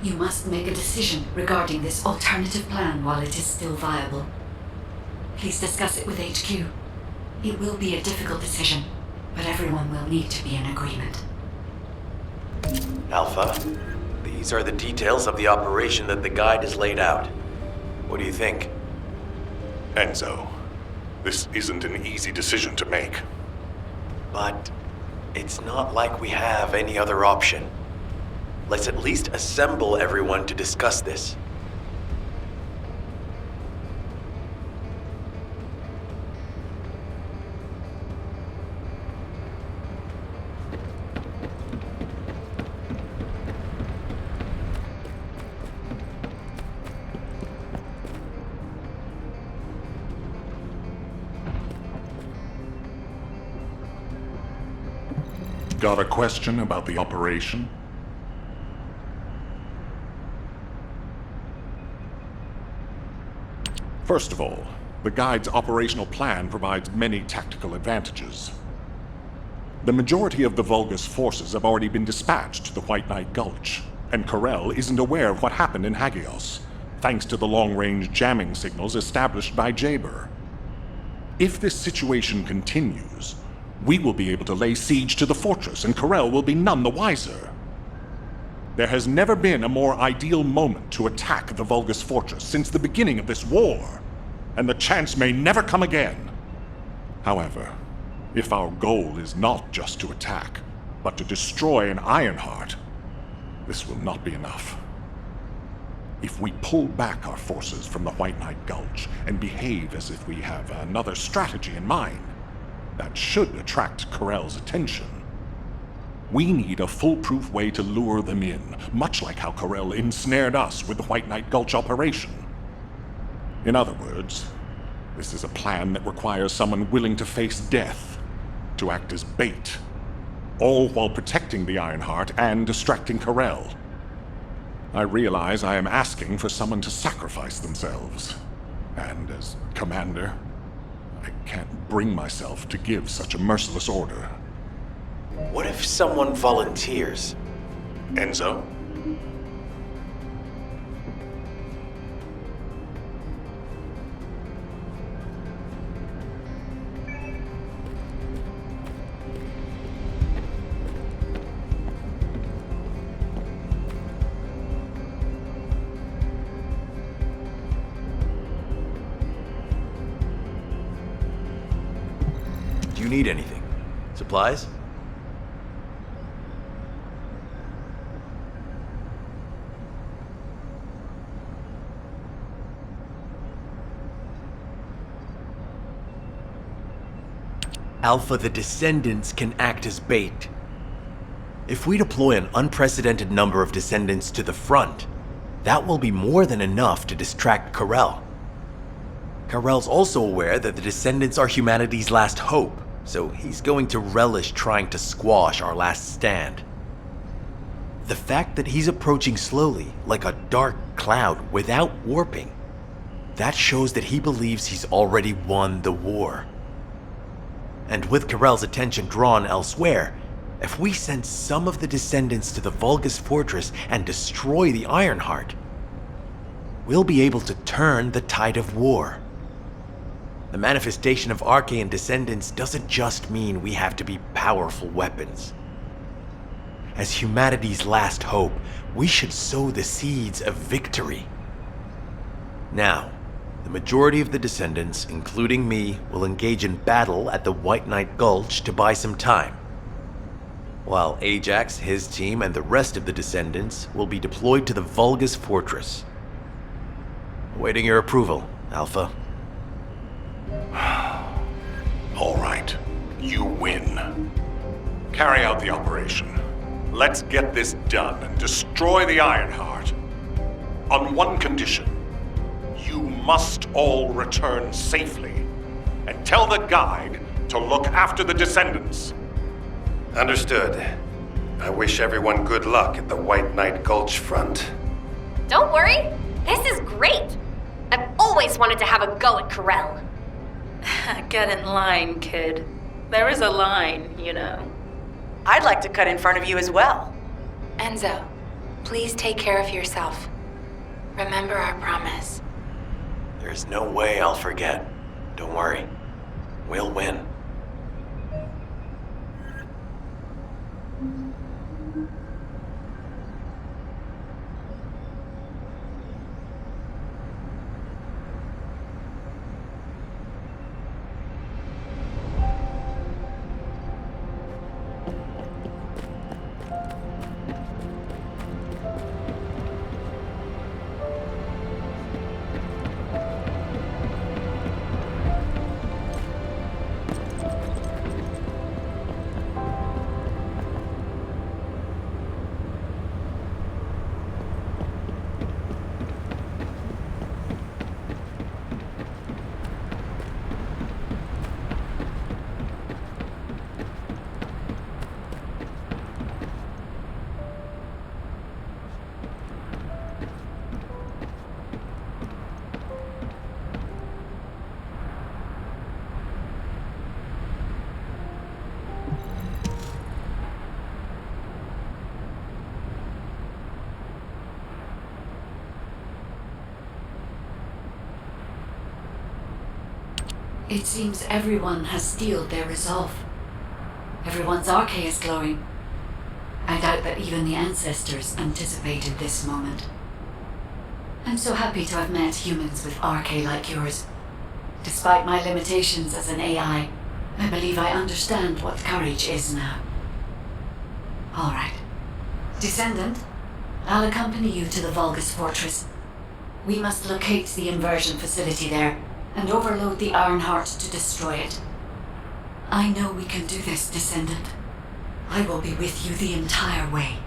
you must make a decision regarding this alternative plan while it is still viable. Please discuss it with HQ. It will be a difficult decision, but everyone will need to be in agreement. Alpha, these are the details of the operation that the guide has laid out. What do you think? Enzo, this isn't an easy decision to make. But it's not like we have any other option. Let's at least assemble everyone to discuss this. Got a question about the operation? First of all, the guide's operational plan provides many tactical advantages. The majority of the Vulgus forces have already been dispatched to the White Knight Gulch, and Corel isn't aware of what happened in Hagios, thanks to the long-range jamming signals established by Jaber. If this situation continues, we will be able to lay siege to the fortress, and Corel will be none the wiser. There has never been a more ideal moment to attack the Vulgus fortress since the beginning of this war, and the chance may never come again. However, if our goal is not just to attack, but to destroy an Ironheart, this will not be enough. If we pull back our forces from the White Knight Gulch and behave as if we have another strategy in mind, that should attract Corell's attention. We need a foolproof way to lure them in, much like how Corell ensnared us with the White Knight Gulch operation. In other words, this is a plan that requires someone willing to face death, to act as bait, all while protecting the Ironheart and distracting Corell. I realize I am asking for someone to sacrifice themselves, and as commander, I can't bring myself to give such a merciless order. What if someone volunteers? Enzo? Do you need anything? Supplies? Alpha, the Descendants can act as bait. If we deploy an unprecedented number of Descendants to the front, that will be more than enough to distract Corell. Corell's also aware that the Descendants are humanity's last hope, so he's going to relish trying to squash our last stand. The fact that he's approaching slowly, like a dark cloud without warping, that shows that he believes he's already won the war. And with Corell's attention drawn elsewhere, if we send some of the Descendants to the Vulgus Fortress and destroy the Ironheart, we'll be able to turn the tide of war. The manifestation of Archaean Descendants doesn't just mean we have to be powerful weapons. As humanity's last hope, we should sow the seeds of victory. Now, the majority of the Descendants, including me, will engage in battle at the White Knight Gulch to buy some time, while Ajax, his team, and the rest of the Descendants will be deployed to the Vulgus Fortress. Awaiting your approval, Alpha. All right, you win. Carry out the operation. Let's get this done and destroy the Ironheart. On one condition. You must all return safely, and tell the guide to look after the Descendants. Understood. I wish everyone good luck at the White Knight Gulch front. Don't worry, this is great. I've always wanted to have a go at Corell. Get in line, kid. There is a line, you know. I'd like to cut in front of you as well. Enzo, please take care of yourself. Remember our promise. There's no way I'll forget. Don't worry. We'll win. It seems everyone has steeled their resolve. Everyone's arche is glowing. I doubt that even the ancestors anticipated this moment. I'm so happy to have met humans with arche like yours. Despite my limitations as an AI, I believe I understand what courage is now. All right. Descendant, I'll accompany you to the Vulgus Fortress. We must locate the inversion facility there and overload the Ironheart to destroy it. I know we can do this, Descendant. I will be with you the entire way.